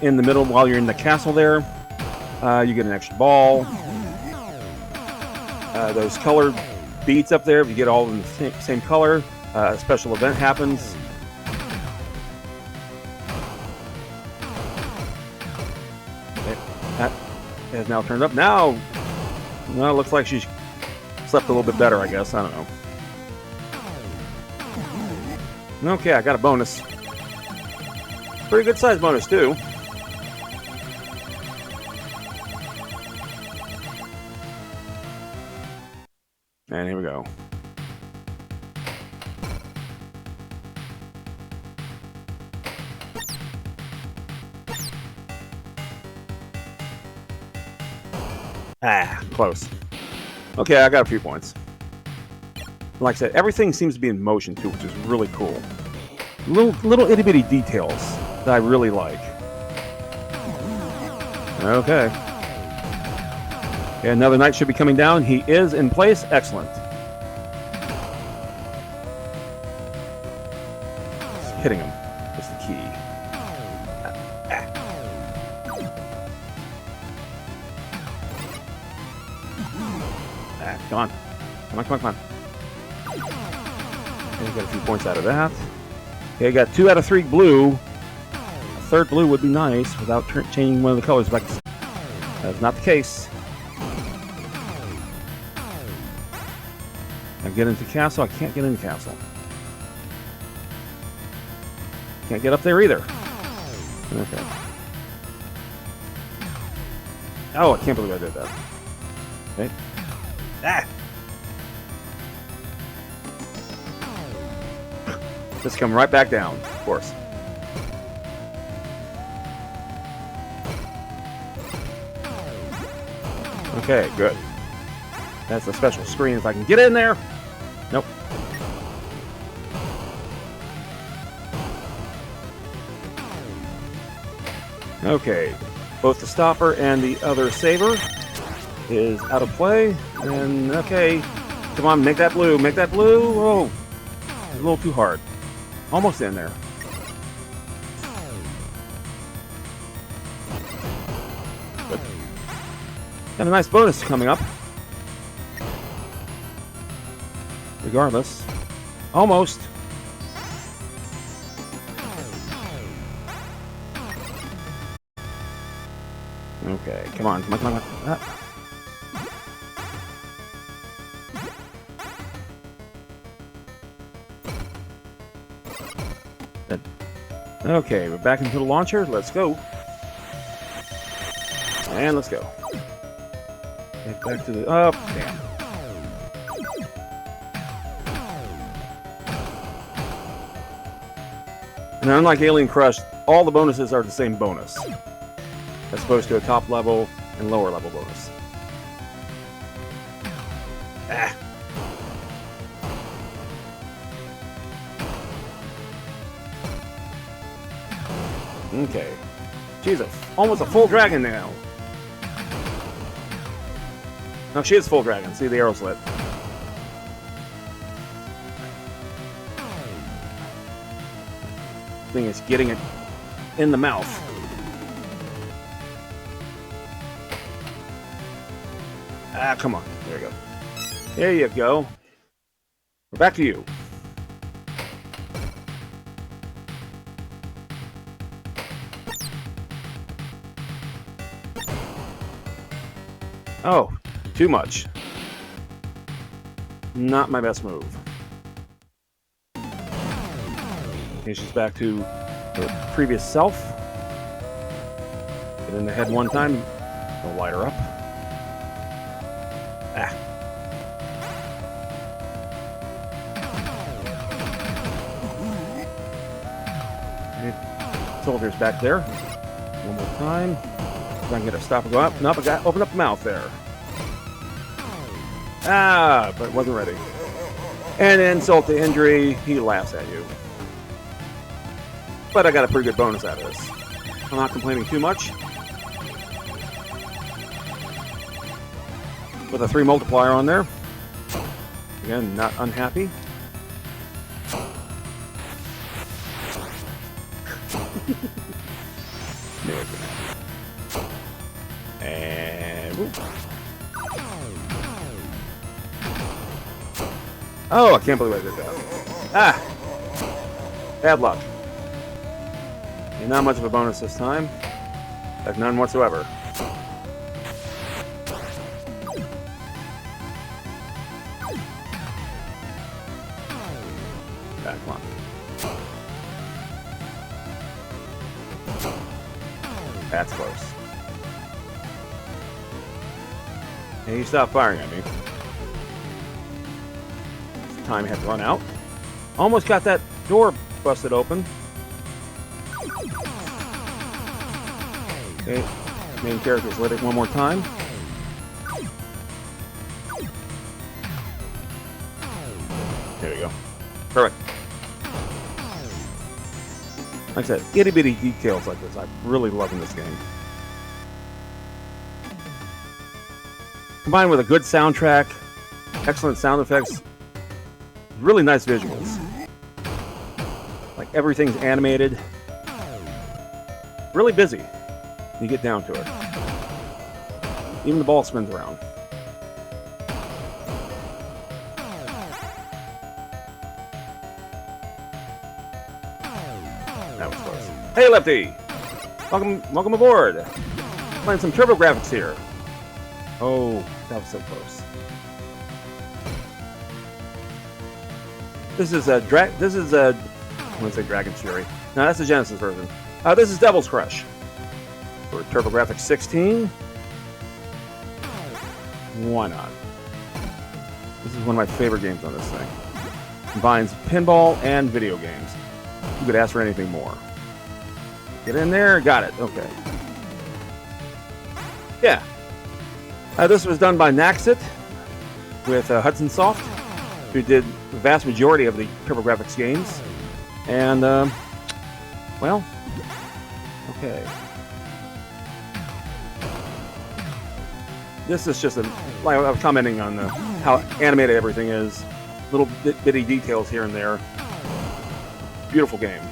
in the middle while you're in the castle there, you get an extra ball. Those colored beads up there, if you get all in the same color, a special event happens. That has now turned up. Now, well, it looks like she slept a little bit better, I guess. I don't know. Okay, I got a bonus. Pretty good size bonus, too. And here we go. Close. Okay, I got a few points. Like I said, everything seems to be in motion too, which is really cool. Little itty bitty details that I really like. Okay. Another knight should be coming down. He is in place. Excellent. Just hitting him is the key. Come on. Come on. Okay, got a few points out of that. Okay, got 2 out of 3 blue. A third blue would be nice without changing one of the colors, but that's not the case. I get into castle. I can't get into castle. Can't get up there either. Okay. Oh, I can't believe I did that. Okay. Just come right back down, of course. Okay, good. That's a special screen if I can get in there. Nope. Okay, both the stopper and the other saber is out of play. And okay, come on, make that blue, make that blue. Oh, a little too hard. Almost in there. Got a nice bonus coming up. Regardless. Almost. Okay, come on, come on, come on. Ah. Good. Okay, we're back into the launcher. Let's go. And let's go. Get back to the... Oh, damn. And unlike Alien Crush, all the bonuses are the same bonus, as opposed to a top level and lower level bonus. Ah. Okay. Jesus, almost a full dragon now. No, she is full dragon. See the arrow slit. Thing is getting it in the mouth. Ah, come on. There you go. There you go. We're back to you. Oh, too much. Not my best move. Okay, she's back to her previous self. Get in the head one time. We'll light her up. Ah. Okay. Soldier's back there. One more time. If I can get a stop and go up. Nope, I got open up the mouth there. Ah, but wasn't ready. And insult to injury, he laughs at you. But I got a pretty good bonus out of this. I'm not complaining too much. With a 3 multiplier on there. Again, not unhappy. And... Whoop. Oh, I can't believe I did that. Ah! Bad luck. And not much of a bonus this time. Like none whatsoever. Ah, come on. That's close. Hey, you stopped firing at me. Time had to run out. Almost got that door busted open. Okay, main character's lit it one more time. There you go. Perfect. Like I said, itty bitty details like this. I'm really loving this game. Combined with a good soundtrack, excellent sound effects, really nice visuals. Like everything's animated. Really busy. You get down to it. Even the ball spins around. That was close. Hey, Lefty! Welcome aboard. Playing some TurboGrafx here. Oh, that was so close. This is I want to say Dragon's Fury. No, that's the Genesis version. This is Devil's Crush for TurboGrafx-16. Why not? This is one of my favorite games on this thing. Combines pinball and video games. You could ask for anything more. Get in there, got it. Okay. Yeah. This was done by Naxit with Hudson Soft, who did the vast majority of the TurboGrafx games. And, well, okay. This is just like I was commenting on how animated everything is. Little bitty details here and there. Beautiful game.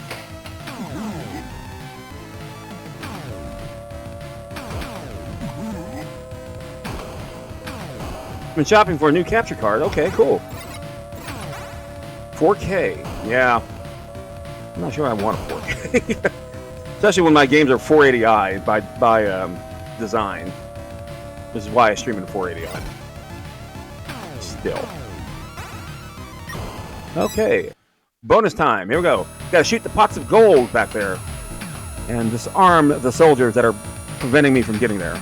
Been shopping for a new capture card. Okay, cool. 4K. Yeah. I'm not sure I want a 4K. Especially when my games are 480i by design. This is why I stream in 480i. Still. Okay. Bonus time. Here we go. Gotta shoot the pots of gold back there. And disarm the soldiers that are preventing me from getting there.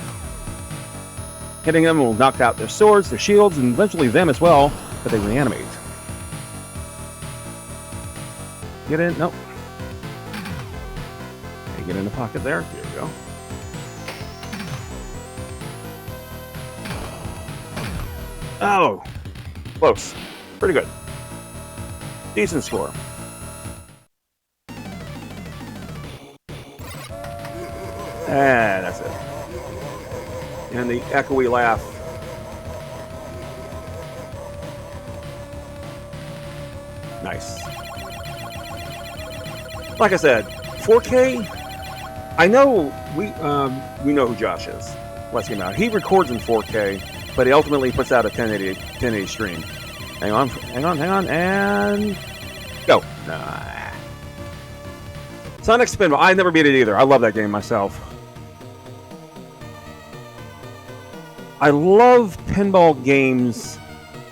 Hitting them will knock out their swords, their shields, and eventually them as well, but they reanimate. Get in. Nope. Okay, get in the pocket there. Here we go. Oh. Close. Pretty good. Decent score. And that's it. And the echoey laugh. Nice. Like I said, 4K. I know we know who Josh is. Let's get him out. He records in 4K, but he ultimately puts out a 1080 stream. Hang on, and go. Nah. Sonic Spinball. I never beat it either. I love that game myself. I love pinball games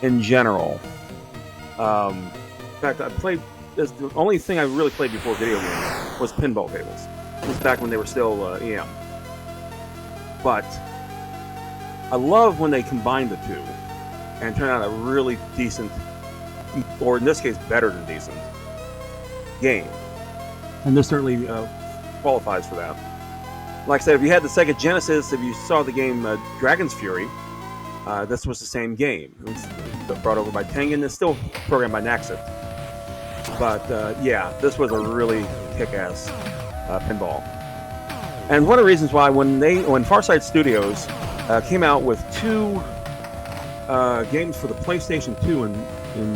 in general. In fact, I played. The only thing I really played before video games was pinball tables. It was back when they were still EM. But I love when they combine the two and turn out a really decent, or in this case, better than decent game. And this certainly qualifies for that. Like I said, if you had the Sega Genesis, if you saw the game Dragon's Fury, this was the same game. It was brought over by Tengen. It's still programmed by Naxit. But yeah, this was a really kick-ass pinball. And one of the reasons why when Farside Studios came out with two games for the PlayStation 2 and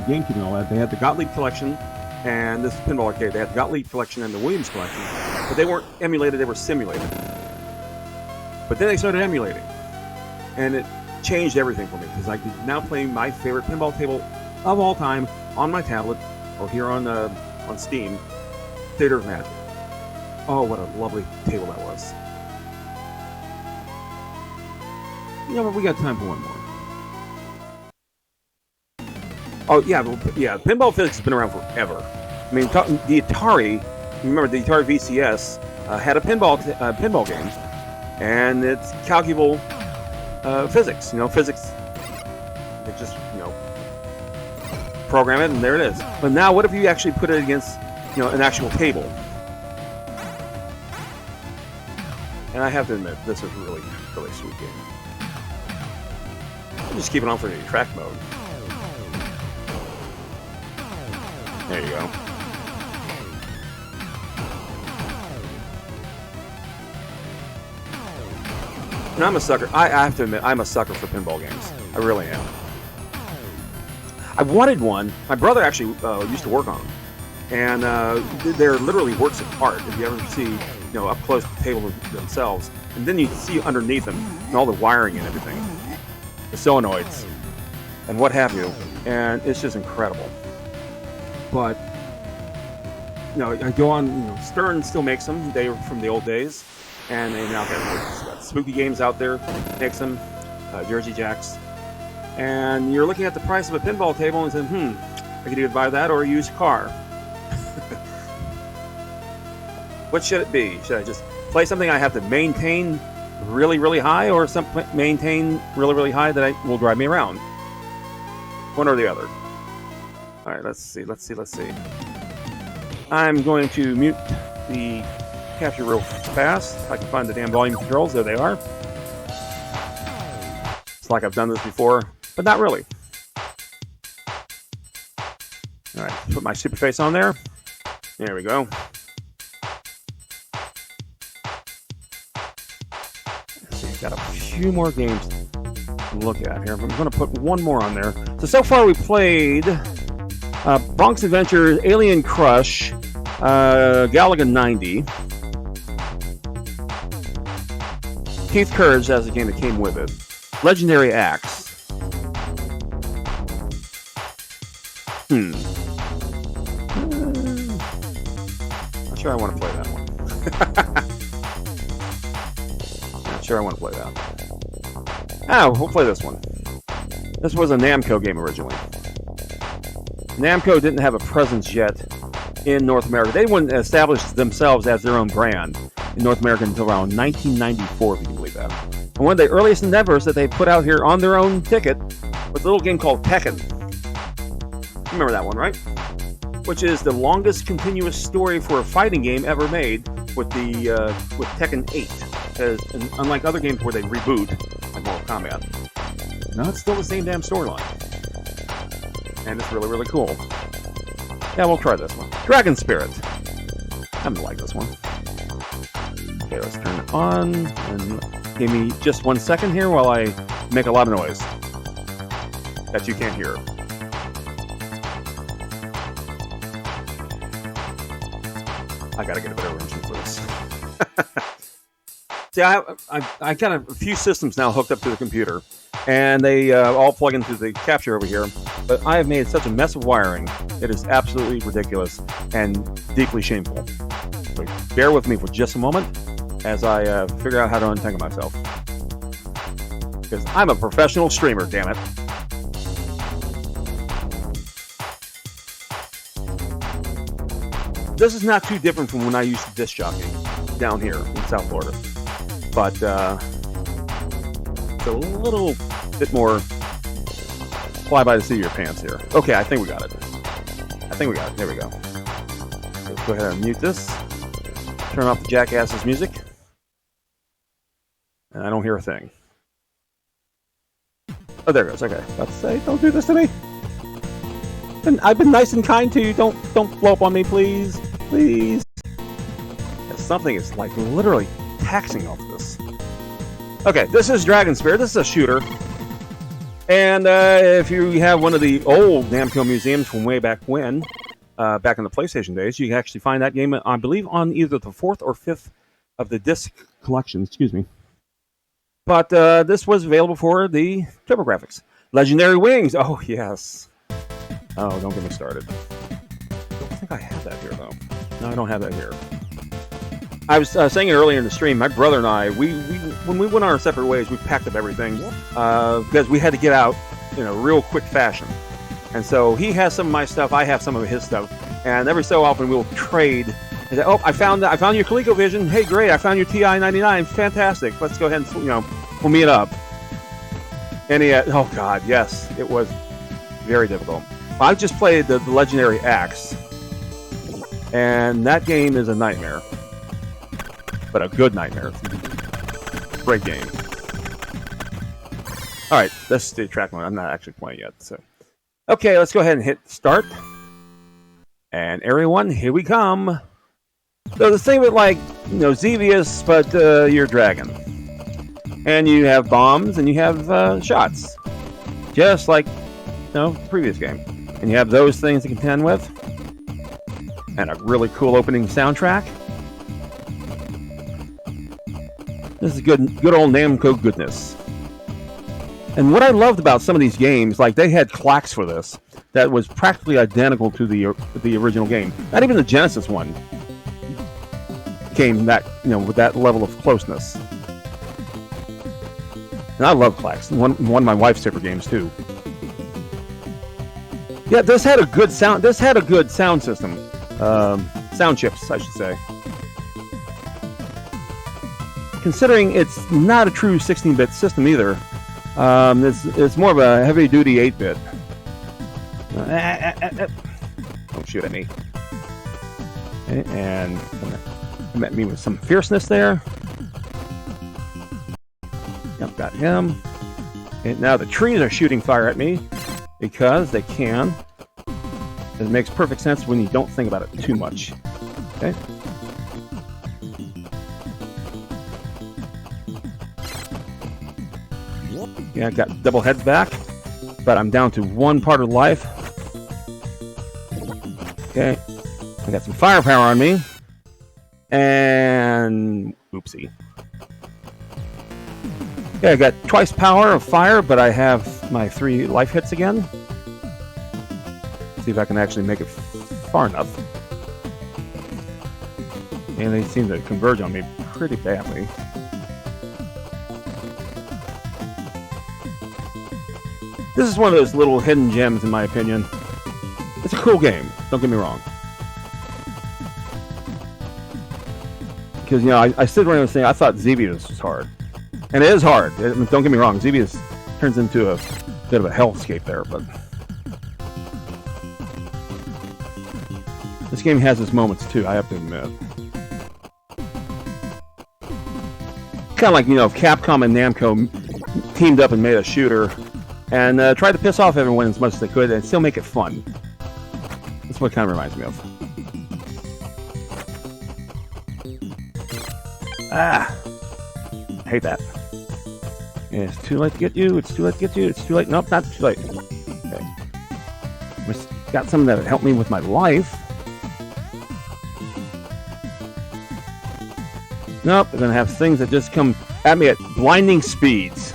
GameCube and all that, they had the Gottlieb Collection and this Pinball Arcade. They had the Gottlieb Collection and the Williams Collection, but they weren't emulated, they were simulated. But then they started emulating, and it changed everything for me, because I could now play my favorite pinball table of all time on my tablet, or here on Steam, Theater of Magic. Oh, what a lovely table that was. You know what, we got time for one more. Oh, yeah, pinball physics has been around forever. I mean, the Atari, remember the Atari VCS had a pinball game, and it's calculable physics. Physics. They just, program it, and there it is. But now, what if you actually put it against, an actual table? And I have to admit, this is a really, really sweet game. I'll just keep it on for the track mode. There you go. And I'm a sucker. I have to admit, I'm a sucker for pinball games. I really am. I wanted one. My brother actually used to work on them. And they're literally works of art. If you ever see, up close the table themselves. And then you see underneath them and all the wiring and everything. The solenoids and what have you. And it's just incredible. But, I go on, Stern still makes them. They were from the old days. And they now got Spooky Games out there, makes them, Jersey Jacks. And you're looking at the price of a pinball table and saying, I could either buy that or a used car. What should it be? Should I just play something I have to maintain really, really high, or maintain really, really high that will drive me around? One or the other. All right, let's see. I'm going to mute the capture real fast. If I can find the damn volume controls. There they are. It's like I've done this before, but not really. All right, put my super face on there. There we go. Got a few more games to look at here. I'm going to put one more on there. So far we played Bonk's Adventure, Alien Crush, Galaga 90, Keith Courage, that's the game that came with it, Legendary Axe, Not sure I want to play that one. Not sure I want to play that. Oh, we'll play this one. This was a Namco game originally. Namco didn't have a presence yet in North America. They wouldn't establish themselves as their own brand in North America until around 1994, if you can believe that. And one of the earliest endeavors that they put out here on their own ticket was a little game called Tekken. You remember that one, right? Which is the longest continuous story for a fighting game ever made with Tekken 8. Because unlike other games where they reboot, like Mortal Kombat, no, it's still the same damn storyline. And it's really, really cool. Yeah, we'll try this one. Dragon Spirit. I'm gonna like this one. Okay, let's turn it on. And give me just 1 second here while I make a lot of noise that you can't hear. I gotta get a better arrangement for this. See, I got a few systems now hooked up to the computer, and they all plug into the capture over here. But I have made such a mess of wiring, it is absolutely ridiculous and deeply shameful. So bear with me for just a moment as I figure out how to untangle myself. Because I'm a professional streamer, damn it. This is not too different from when I used to disc jockey down here in South Florida. But it's a little bit more fly by the seat of your pants here. Okay, I think we got it. There we go. So let's go ahead and mute this. Turn off the jackass's music. And I don't hear a thing. Oh, there it goes. Okay. About to say, don't do this to me. And I've been nice and kind to you. Don't blow up on me, please. Please. Something is like literally taxing off this. Okay, this is Dragon Spirit. This is a shooter. And if you have one of the old Namco museums from way back when, back in the PlayStation days, you can actually find that game, I believe, on either the 4th or 5th of the disc collection. Excuse me. But this was available for the TurboGrafx. Legendary Wings. Oh, yes. Oh, don't get me started. I don't think I have that here, though. No, I don't have that here. I was saying it earlier in the stream, my brother and I, we when we went our separate ways, we packed up everything because we had to get out in a real quick fashion. And so he has some of my stuff, I have some of his stuff, and every so often we'll trade. And say, oh, I found your ColecoVision. Hey, great! I found your TI-99. Fantastic. Let's go ahead and we'll meet up. And he oh God, yes, it was very difficult. Well, I just played the Legendary Axe, and that game is a nightmare. But a good nightmare. Great game. Alright, that's the track one. I'm not actually playing yet. So, okay, let's go ahead and hit start. And area 1, here we come. So the thing with Xevious, but you're a dragon. And you have bombs and you have shots. Just like the previous game. And you have those things to contend with. And a really cool opening soundtrack. This is good old Namco goodness. And what I loved about some of these games, like they had clacks for this that was practically identical to the original game. Not even the Genesis one came that with that level of closeness. And I love clacks. One of my wife's favorite games too. Yeah, this had a good sound. This had a good sound system, sound chips, I should say. Considering it's not a true 16-bit system either, it's more of a heavy-duty 8-bit. Don't shoot at me. Okay, and met me with some fierceness there. Yep, got him. And now the trees are shooting fire at me because they can. It makes perfect sense when you don't think about it too much. Okay. Yeah, I got double heads back, but I'm down to one part of life. Okay, I got some firepower on me, and oopsie. Okay, I got twice power of fire, but I have my 3 life hits again. See if I can actually make it far enough. And they seem to converge on me pretty badly. This is one of those little hidden gems, in my opinion. It's a cool game, don't get me wrong. Because, you know, I stood around and saying I thought Xevious was hard. And it is hard. I mean, don't get me wrong, Xevious turns into a bit of a hellscape there, but this game has its moments too, I have to admit. Kind of like, you know, if Capcom and Namco teamed up and made a shooter and tried to piss off everyone as much as they could and still make it fun. That's what it kind of reminds me of. Ah! I hate that. It's too late to get you, it's too late to get you, it's too late. Nope, not too late. Okay. Got something that would help me with my life. Nope, they're gonna have things that just come at me at blinding speeds.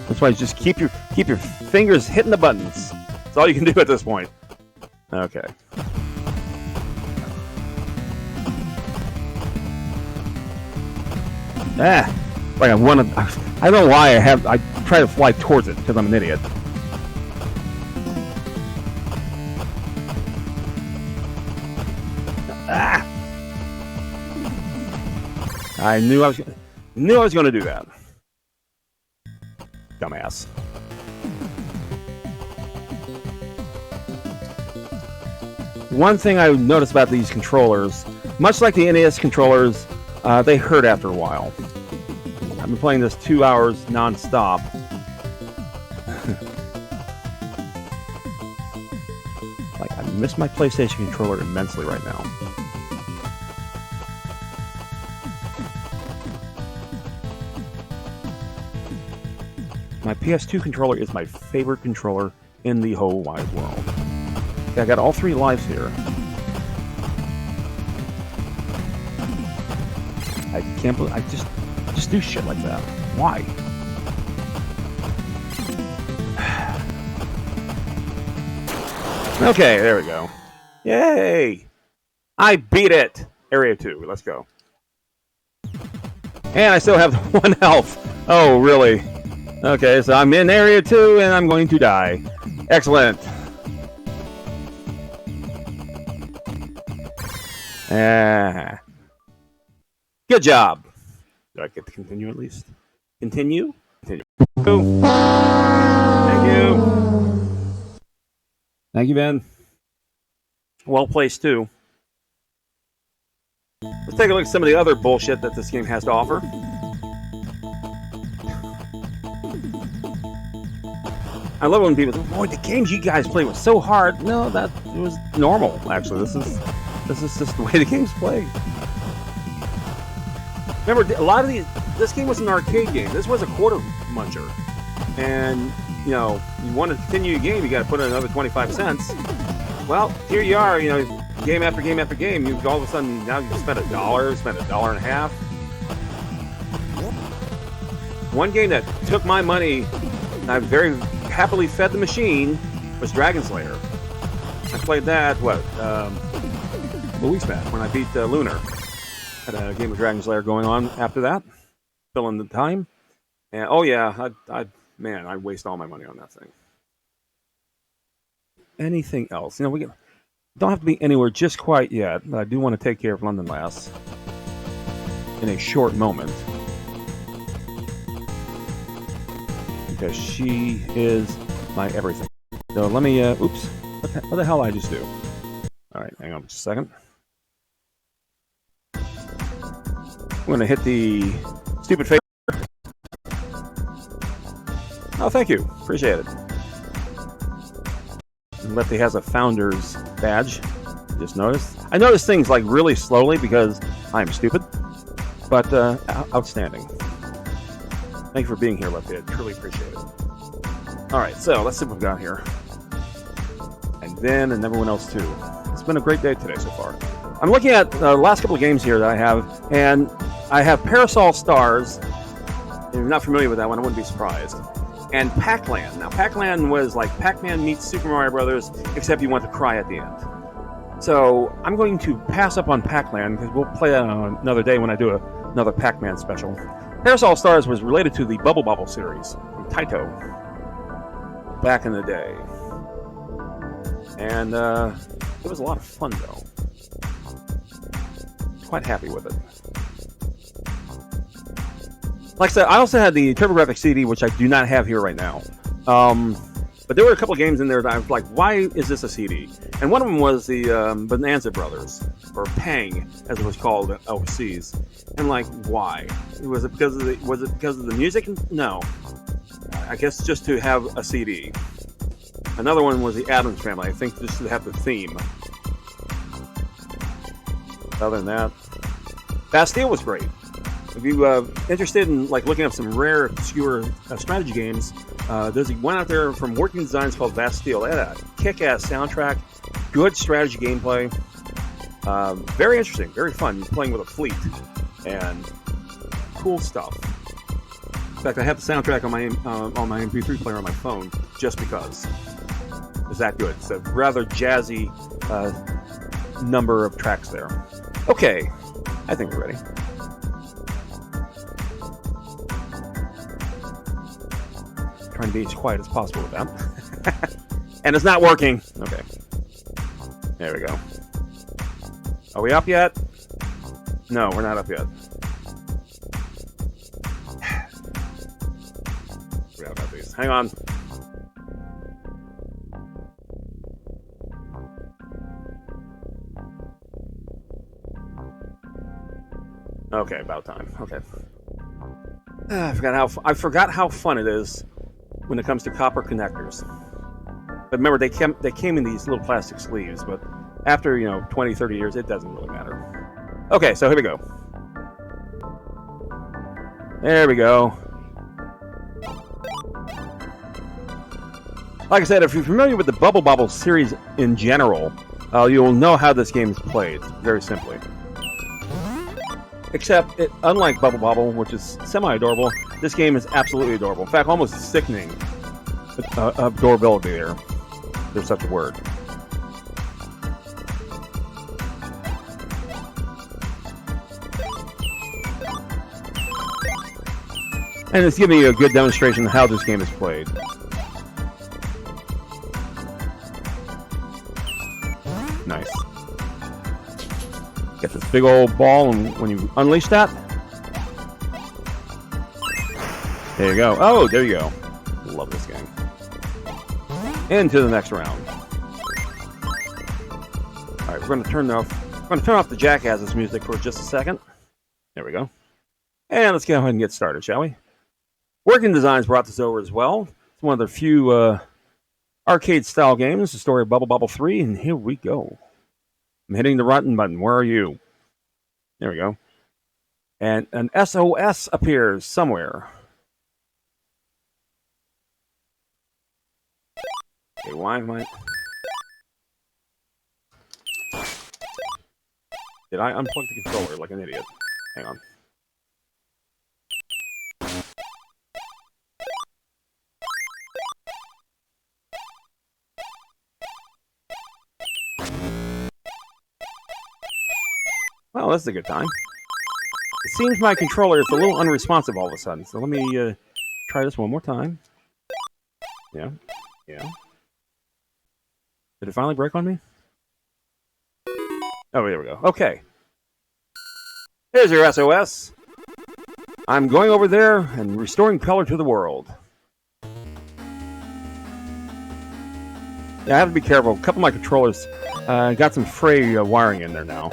That's why you just keep your fingers hitting the buttons. That's all you can do at this point. Okay. Ah, like I don't know why I try to fly towards it because I'm an idiot. Ah! I knew I was going to do that. Dumbass. One thing I noticed about these controllers, much like the NES controllers, they hurt after a while. I've been playing this 2 hours non-stop. Like, I miss my PlayStation controller immensely right now. My PS2 controller is my favorite controller in the whole wide world. Okay, I got all 3 lives here. I can't believe I just do shit like that. Why? Okay, there we go. Yay! I beat it! Area 2, let's go. And I still have 1 health. Oh, really? Okay, so I'm in Area 2 and I'm going to die. Excellent. Good job. Do I get to continue at least? Continue? Continue. Thank you. Thank you, Ben. Well placed, too. Let's take a look at some of the other bullshit that this game has to offer. I love when people say, boy, the games you guys play was so hard. No, that was normal, actually. This is just the way the game's played. Remember, a lot of this game was an arcade game. This was a quarter muncher. And, you know, you want to continue your game, you got to put in another 25 cents. Well, here you are, you know, game after game after game. You all of a sudden, now you spend $1, spend $1.50. One game that took my money, and I very happily fed the machine, was Dragon Slayer. I played that, a week back when I beat Lunar. Had a game of Dragon Slayer going on after that, filling the time. And oh yeah, I waste all my money on that thing. Anything else? You know, we don't have to be anywhere just quite yet, but I do want to take care of London Lass in a short moment. Because she is my everything. So let me, oops, what the hell did I just do? Alright, hang on just a second. I'm going to hit the stupid face. Oh, thank you. Appreciate it. And Lefty has a founder's badge. Just noticed. I notice things like really slowly because I'm stupid. But outstanding. Thank you for being here, Lefty. I truly appreciate it. Alright, so let's see what we've got here. And then, and everyone else too. It's been a great day today so far. I'm looking at the last couple of games here that I have, and I have Parasol Stars. If you're not familiar with that one, I wouldn't be surprised. and Pac-Land. Now, Pac-Land was like Pac-Man meets Super Mario Brothers, except you want to cry at the end. So I'm going to pass up on Pac-Land because we'll play that on another day when I do another Pac-Man special. Parasol Stars was related to the Bubble Bobble series from Taito back in the day. And it was a lot of fun, though. Quite happy with it. Like I said, I also had the TurboGrafx CD, which I do not have here right now. But there were a couple of games in there that I was like, why is this a CD? And one of them was the Bonanza Brothers, or Pang, as it was called overseas. And like, why? Was it because of the music? No. I guess just to have a CD. Another one was the Addams Family. I think just to have the theme. Other than that, Bastille was great. If you're interested in like looking up some rare, obscure strategy games, there's one out there from Working Designs called Bastille. They had a kick-ass soundtrack, good strategy gameplay, very interesting, very fun. You're playing with a fleet, and cool stuff. In fact, I have the soundtrack on my MP3 player on my phone just because it's that good. It's a rather jazzy number of tracks there. Okay, I think we're ready. Trying to be as quiet as possible with that. And it's not working. Okay. There we go. Are we up yet? No, we're not up yet. Forgot about these. Hang on. Okay, about time. Okay. I forgot how fun it is when it comes to copper connectors. But remember, they came in these little plastic sleeves, but after, 20, 30 years, it doesn't really matter. Okay, so here we go. There we go. Like I said, if you're familiar with the Bubble Bobble series in general, you'll know how this game is played, very simply. Except, unlike Bubble Bobble, which is semi-adorable, this game is absolutely adorable. In fact, almost sickening adorability there. There's such a word. And it's giving you a good demonstration of how this game is played. Nice. Get this big old ball, and when you unleash that, there you go. Oh, there you go. Love this game. Into the next round. All right, we're going to turn off the Jackasses music for just a second. There we go. And let's go ahead and get started, shall we? Working Designs brought this over as well. It's one of the few arcade-style games. The story of Bubble Bobble 3, and here we go. I'm hitting the button. Where are you? There we go. And an SOS appears somewhere. Okay, why am I... Did I unplug the controller like an idiot? Hang on. Well, this is a good time. It seems my controller is a little unresponsive all of a sudden, so let me try this one more time. Yeah. Did it finally break on me? Oh, there we go. Okay. Here's your SOS. I'm going over there and restoring color to the world. Yeah, I have to be careful. A couple of my controllers got some fray wiring in there now.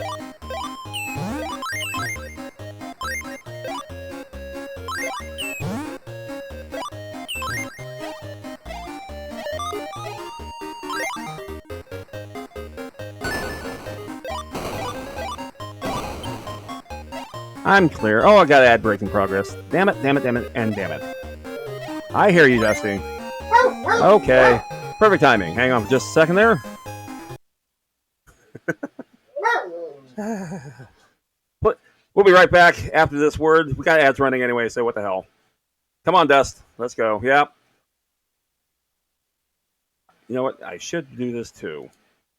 I'm clear. Oh, I got ad break in progress. Damn it, and damn it. I hear you, Dusty. Okay. Perfect timing. Hang on just a second there. But we'll be right back after this word. We got ads running anyway, so what the hell. Come on, Dust. Let's go. Yep. You know what? I should do this too.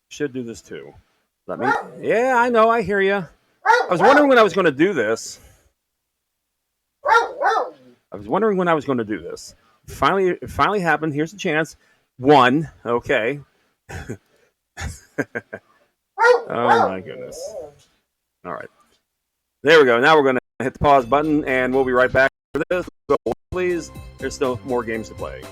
Should do this too. Let me. Yeah, I know. I hear you. I was wondering when I was going to do this. I was wondering when I was going to do this. Finally, it finally happened. Here's the chance. One. Okay. Oh my goodness. All right. There we go. Now we're going to hit the pause button, and we'll be right back for this. So please, there's still more games to play.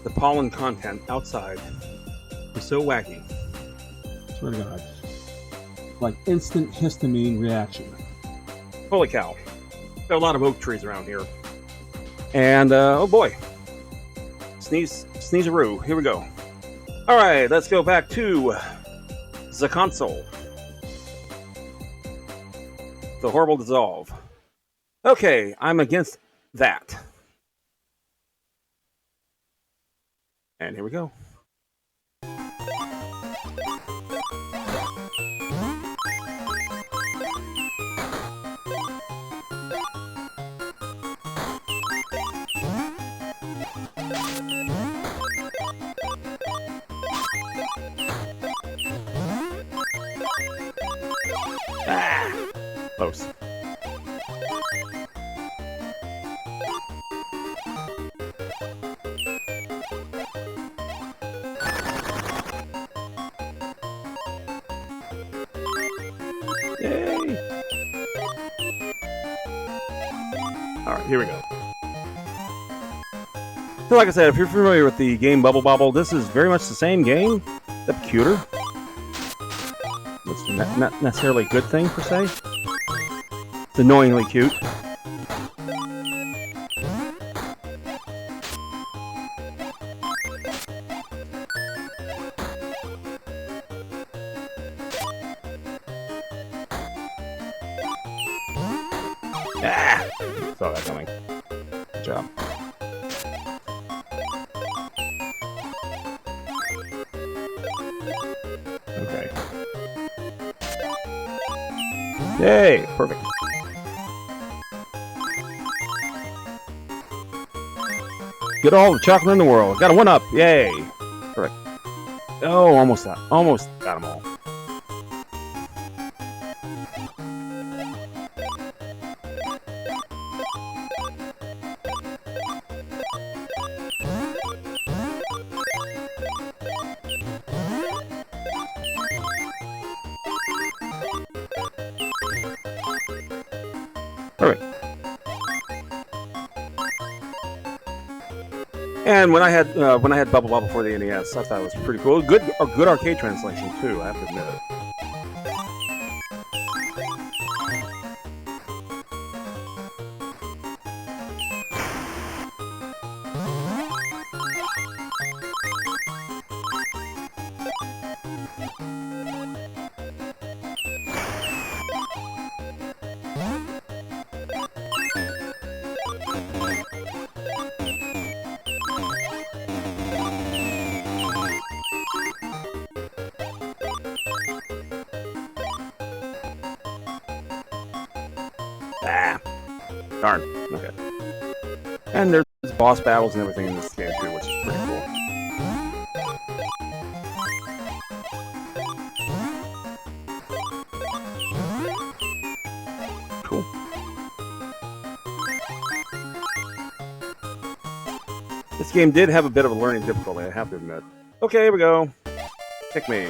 The pollen content outside is so wacky. Swear to God. Like instant histamine reaction. Holy cow. Got a lot of oak trees around here. And, oh boy. Sneeze-a-roo. Here we go. Alright, let's go back to the console. The horrible dissolve. Okay, I'm against that. And here we go. Ah, close. Yay! Alright, here we go. So like I said, if you're familiar with the game Bubble Bobble, this is very much the same game, except cuter. It's not necessarily a good thing, per se. It's annoyingly cute. Ah! Saw that coming. Good job. Okay. Yay! Perfect. Get all the chocolate in the world. Got a 1-up. Yay! Perfect. Oh, almost got them all. And when I had Bubble Bobble for the NES, I thought it was pretty cool. Good arcade translation too. I have to admit it. Ah, darn. Okay. And there's boss battles and everything in this game too, which is pretty cool. Cool. This game did have a bit of a learning difficulty, I have to admit. Okay, here we go. Pick me.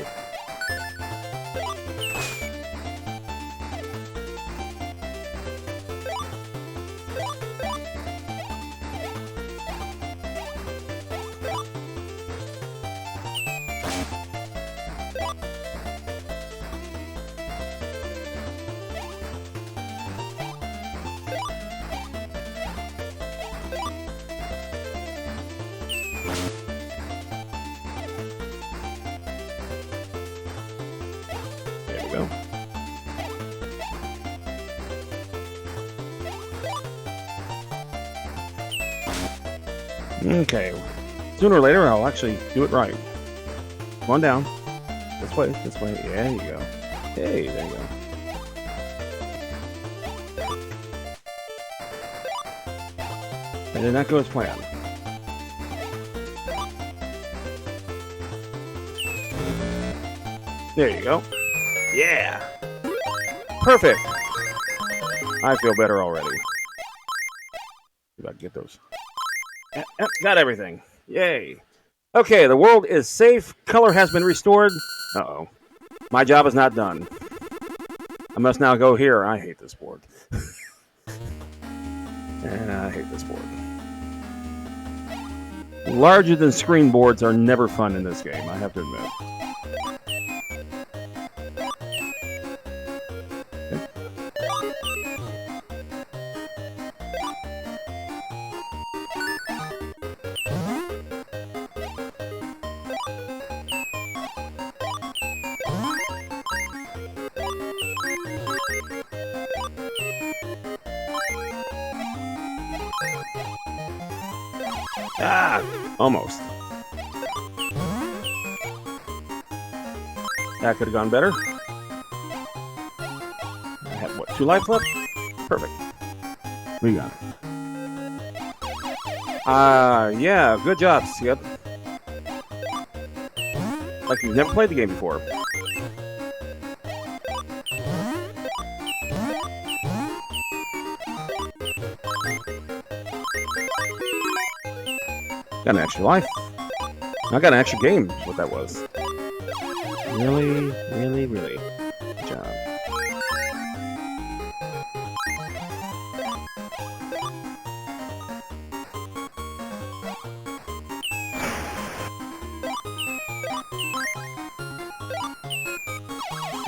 There we go. Okay. Sooner or later, I'll actually do it right. Come on down. This way, this way. Yeah, there you go. Hey, there you go. That did not go as planned. There you go. Yeah! Perfect! I feel better already. See if I can get those. Got everything. Yay. Okay, the world is safe. Color has been restored. Uh-oh. My job is not done. I must now go here. I hate this board. And I hate this board. Larger than screen boards are never fun in this game, I have to admit. Ah, almost. That could have gone better. I have, what, 2 lives left? Perfect. We got it. Yeah, good job, Skip. Like you've never played the game before. Got an extra life. I got an extra game, is what that was. Really, really, really. Good job.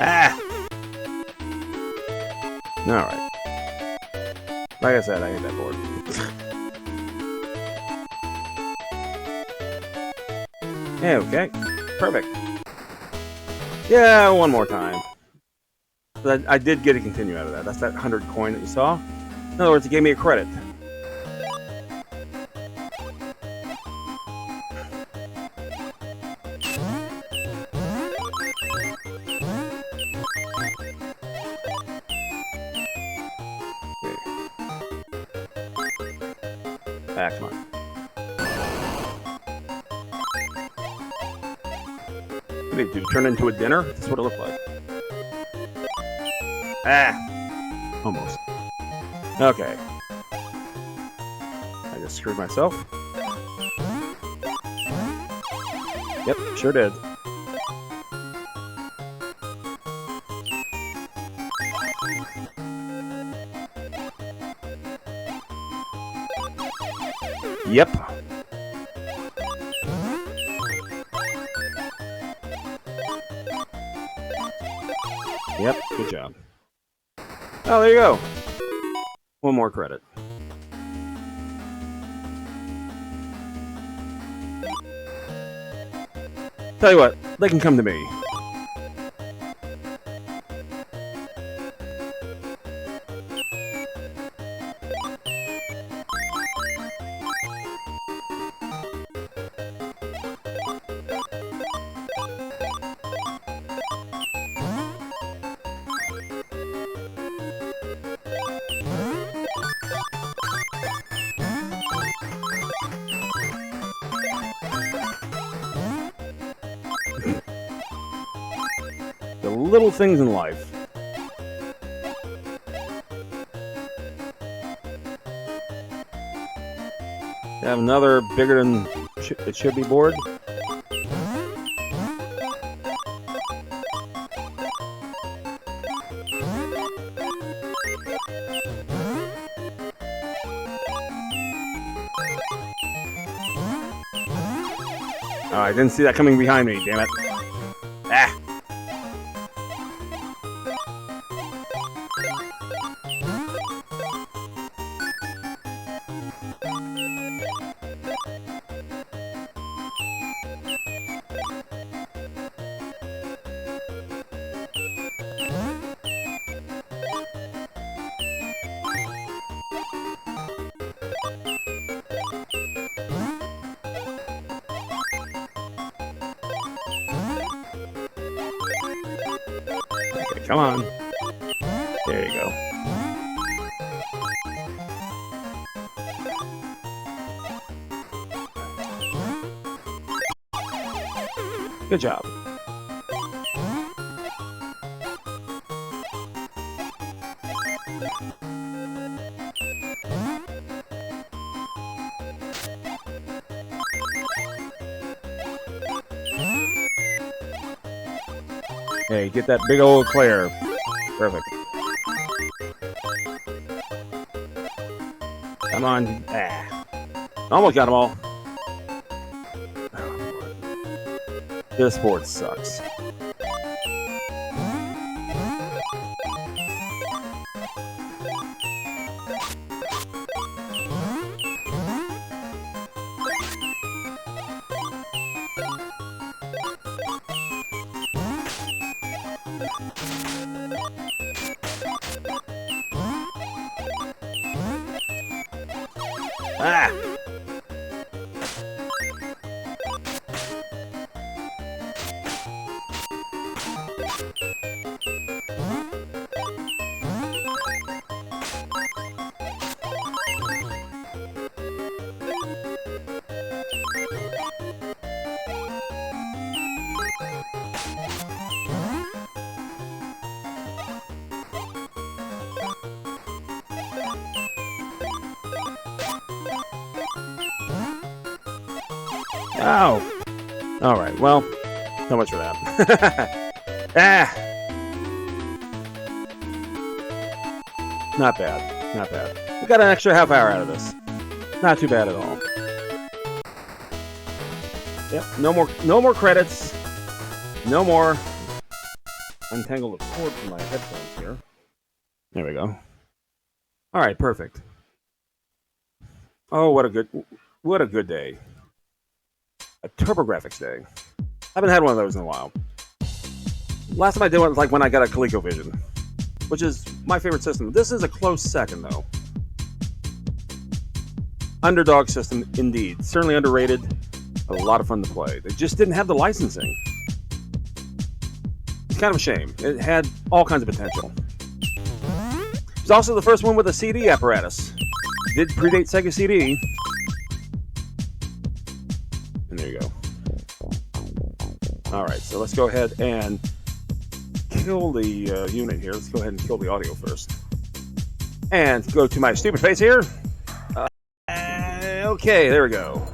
Ah! Alright. Like I said, I hate that board. Okay, perfect. Yeah, one more time. But I did get a continue out of that. That's that 100 coin that you saw. In other words, it gave me a credit. Okay. Ah, come on. What did it do? Turn into a dinner? That's what it looked like. Ah! Almost. Okay. I just screwed myself. Yep, sure did. Yep. Yep, good job. Oh, there you go. One more credit. Tell you what, they can come to me. The little things in life. Have another bigger than it should be board. Oh, I didn't see that coming behind me, damn it. Ah! Okay, come on. There you go. Good job. Hey, get that big old Claire. Perfect. Come on. Ah. Almost got them all. This board sucks. Ah! Oh! Alright, well, so much for that. Ah! Not bad, not bad. We got an extra half hour out of this. Not too bad at all. Yep, no more credits. No more. Untangle the cord from my headphones here. There we go. Alright, perfect. Oh, what a good day. A TurboGrafx day. I haven't had one of those in a while. Last time I did one was like when I got a ColecoVision, which is my favorite system. This is a close second, though. Underdog system, indeed. Certainly underrated. A lot of fun to play. They just didn't have the licensing. It's kind of a shame. It had all kinds of potential. It was also the first one with a CD apparatus. It did predate Sega CD. And there you go. Alright, so let's go ahead and kill the unit here. Let's go ahead and kill the audio first. And go to my stupid face here. Okay, there we go.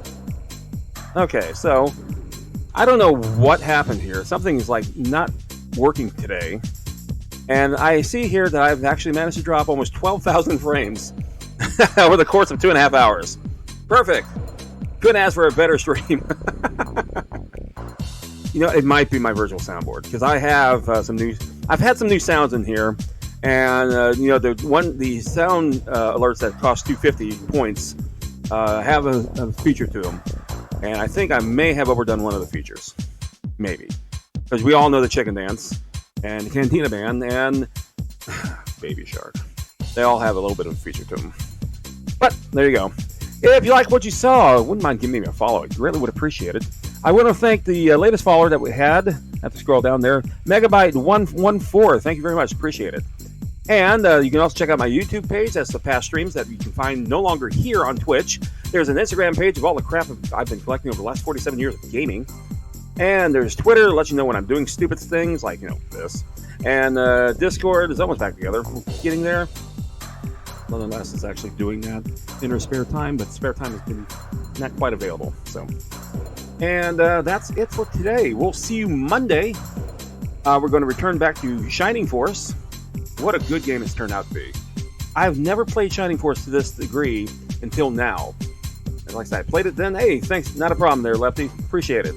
Okay, so I don't know what happened here. Something's like not working today. And I see here that I've actually managed to drop almost 12,000 frames over the course of 2.5 hours. Perfect. Couldn't ask for a better stream. You know, it might be my virtual soundboard because I have some new I've had some new sounds in here, and the sound alerts that cost 250 points have a feature to them, and I think I may have overdone one of the features, maybe, because we all know the Chicken Dance and Cantina Band and Baby Shark. They all have a little bit of a feature to them. But there you go. If you like what you saw, wouldn't mind giving me a follow. I really would appreciate it. I want to thank the latest follower that we had. I have to scroll down there. Megabyte114. Thank you very much. Appreciate it. And you can also check out my YouTube page. That's the past streams that you can find no longer here on Twitch. There's an Instagram page of all the crap I've been collecting over the last 47 years of gaming. And there's Twitter to let you know when I'm doing stupid things like, this. And Discord is almost back together. We're getting there. Nonetheless, is actually doing that in her spare time, but spare time has been not quite available. And that's it for today. We'll see you Monday. We're going to return back to Shining Force. What a good game it's turned out to be. I've never played Shining Force to this degree until now. And like I said, I played it then. Hey, thanks. Not a problem there, Lefty. Appreciate it.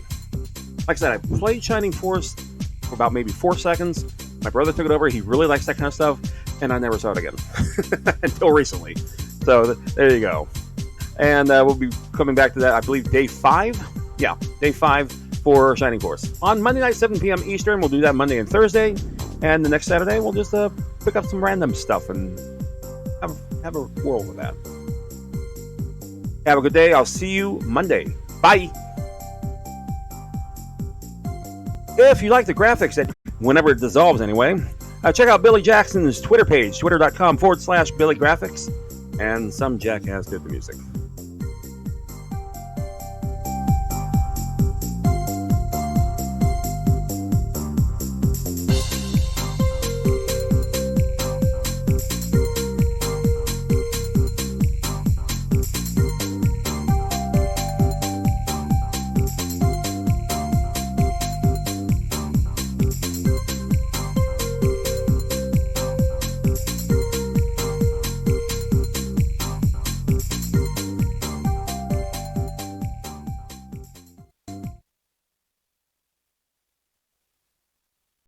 Like I said, I played Shining Force for about maybe 4 seconds. My brother took it over. He really likes that kind of stuff. And I never saw it again until recently. So there you go. And we'll be coming back to that, I believe, day 5. Yeah, day 5 for Shining Force. On Monday night, 7 p.m. Eastern. We'll do that Monday and Thursday. And the next Saturday, we'll just pick up some random stuff and have a whirl with that. Have a good day. I'll see you Monday. Bye. If you like the graphics, that whenever it dissolves anyway, check out Billy Jackson's Twitter page, twitter.com/BillyGraphics, and some jackass did the music.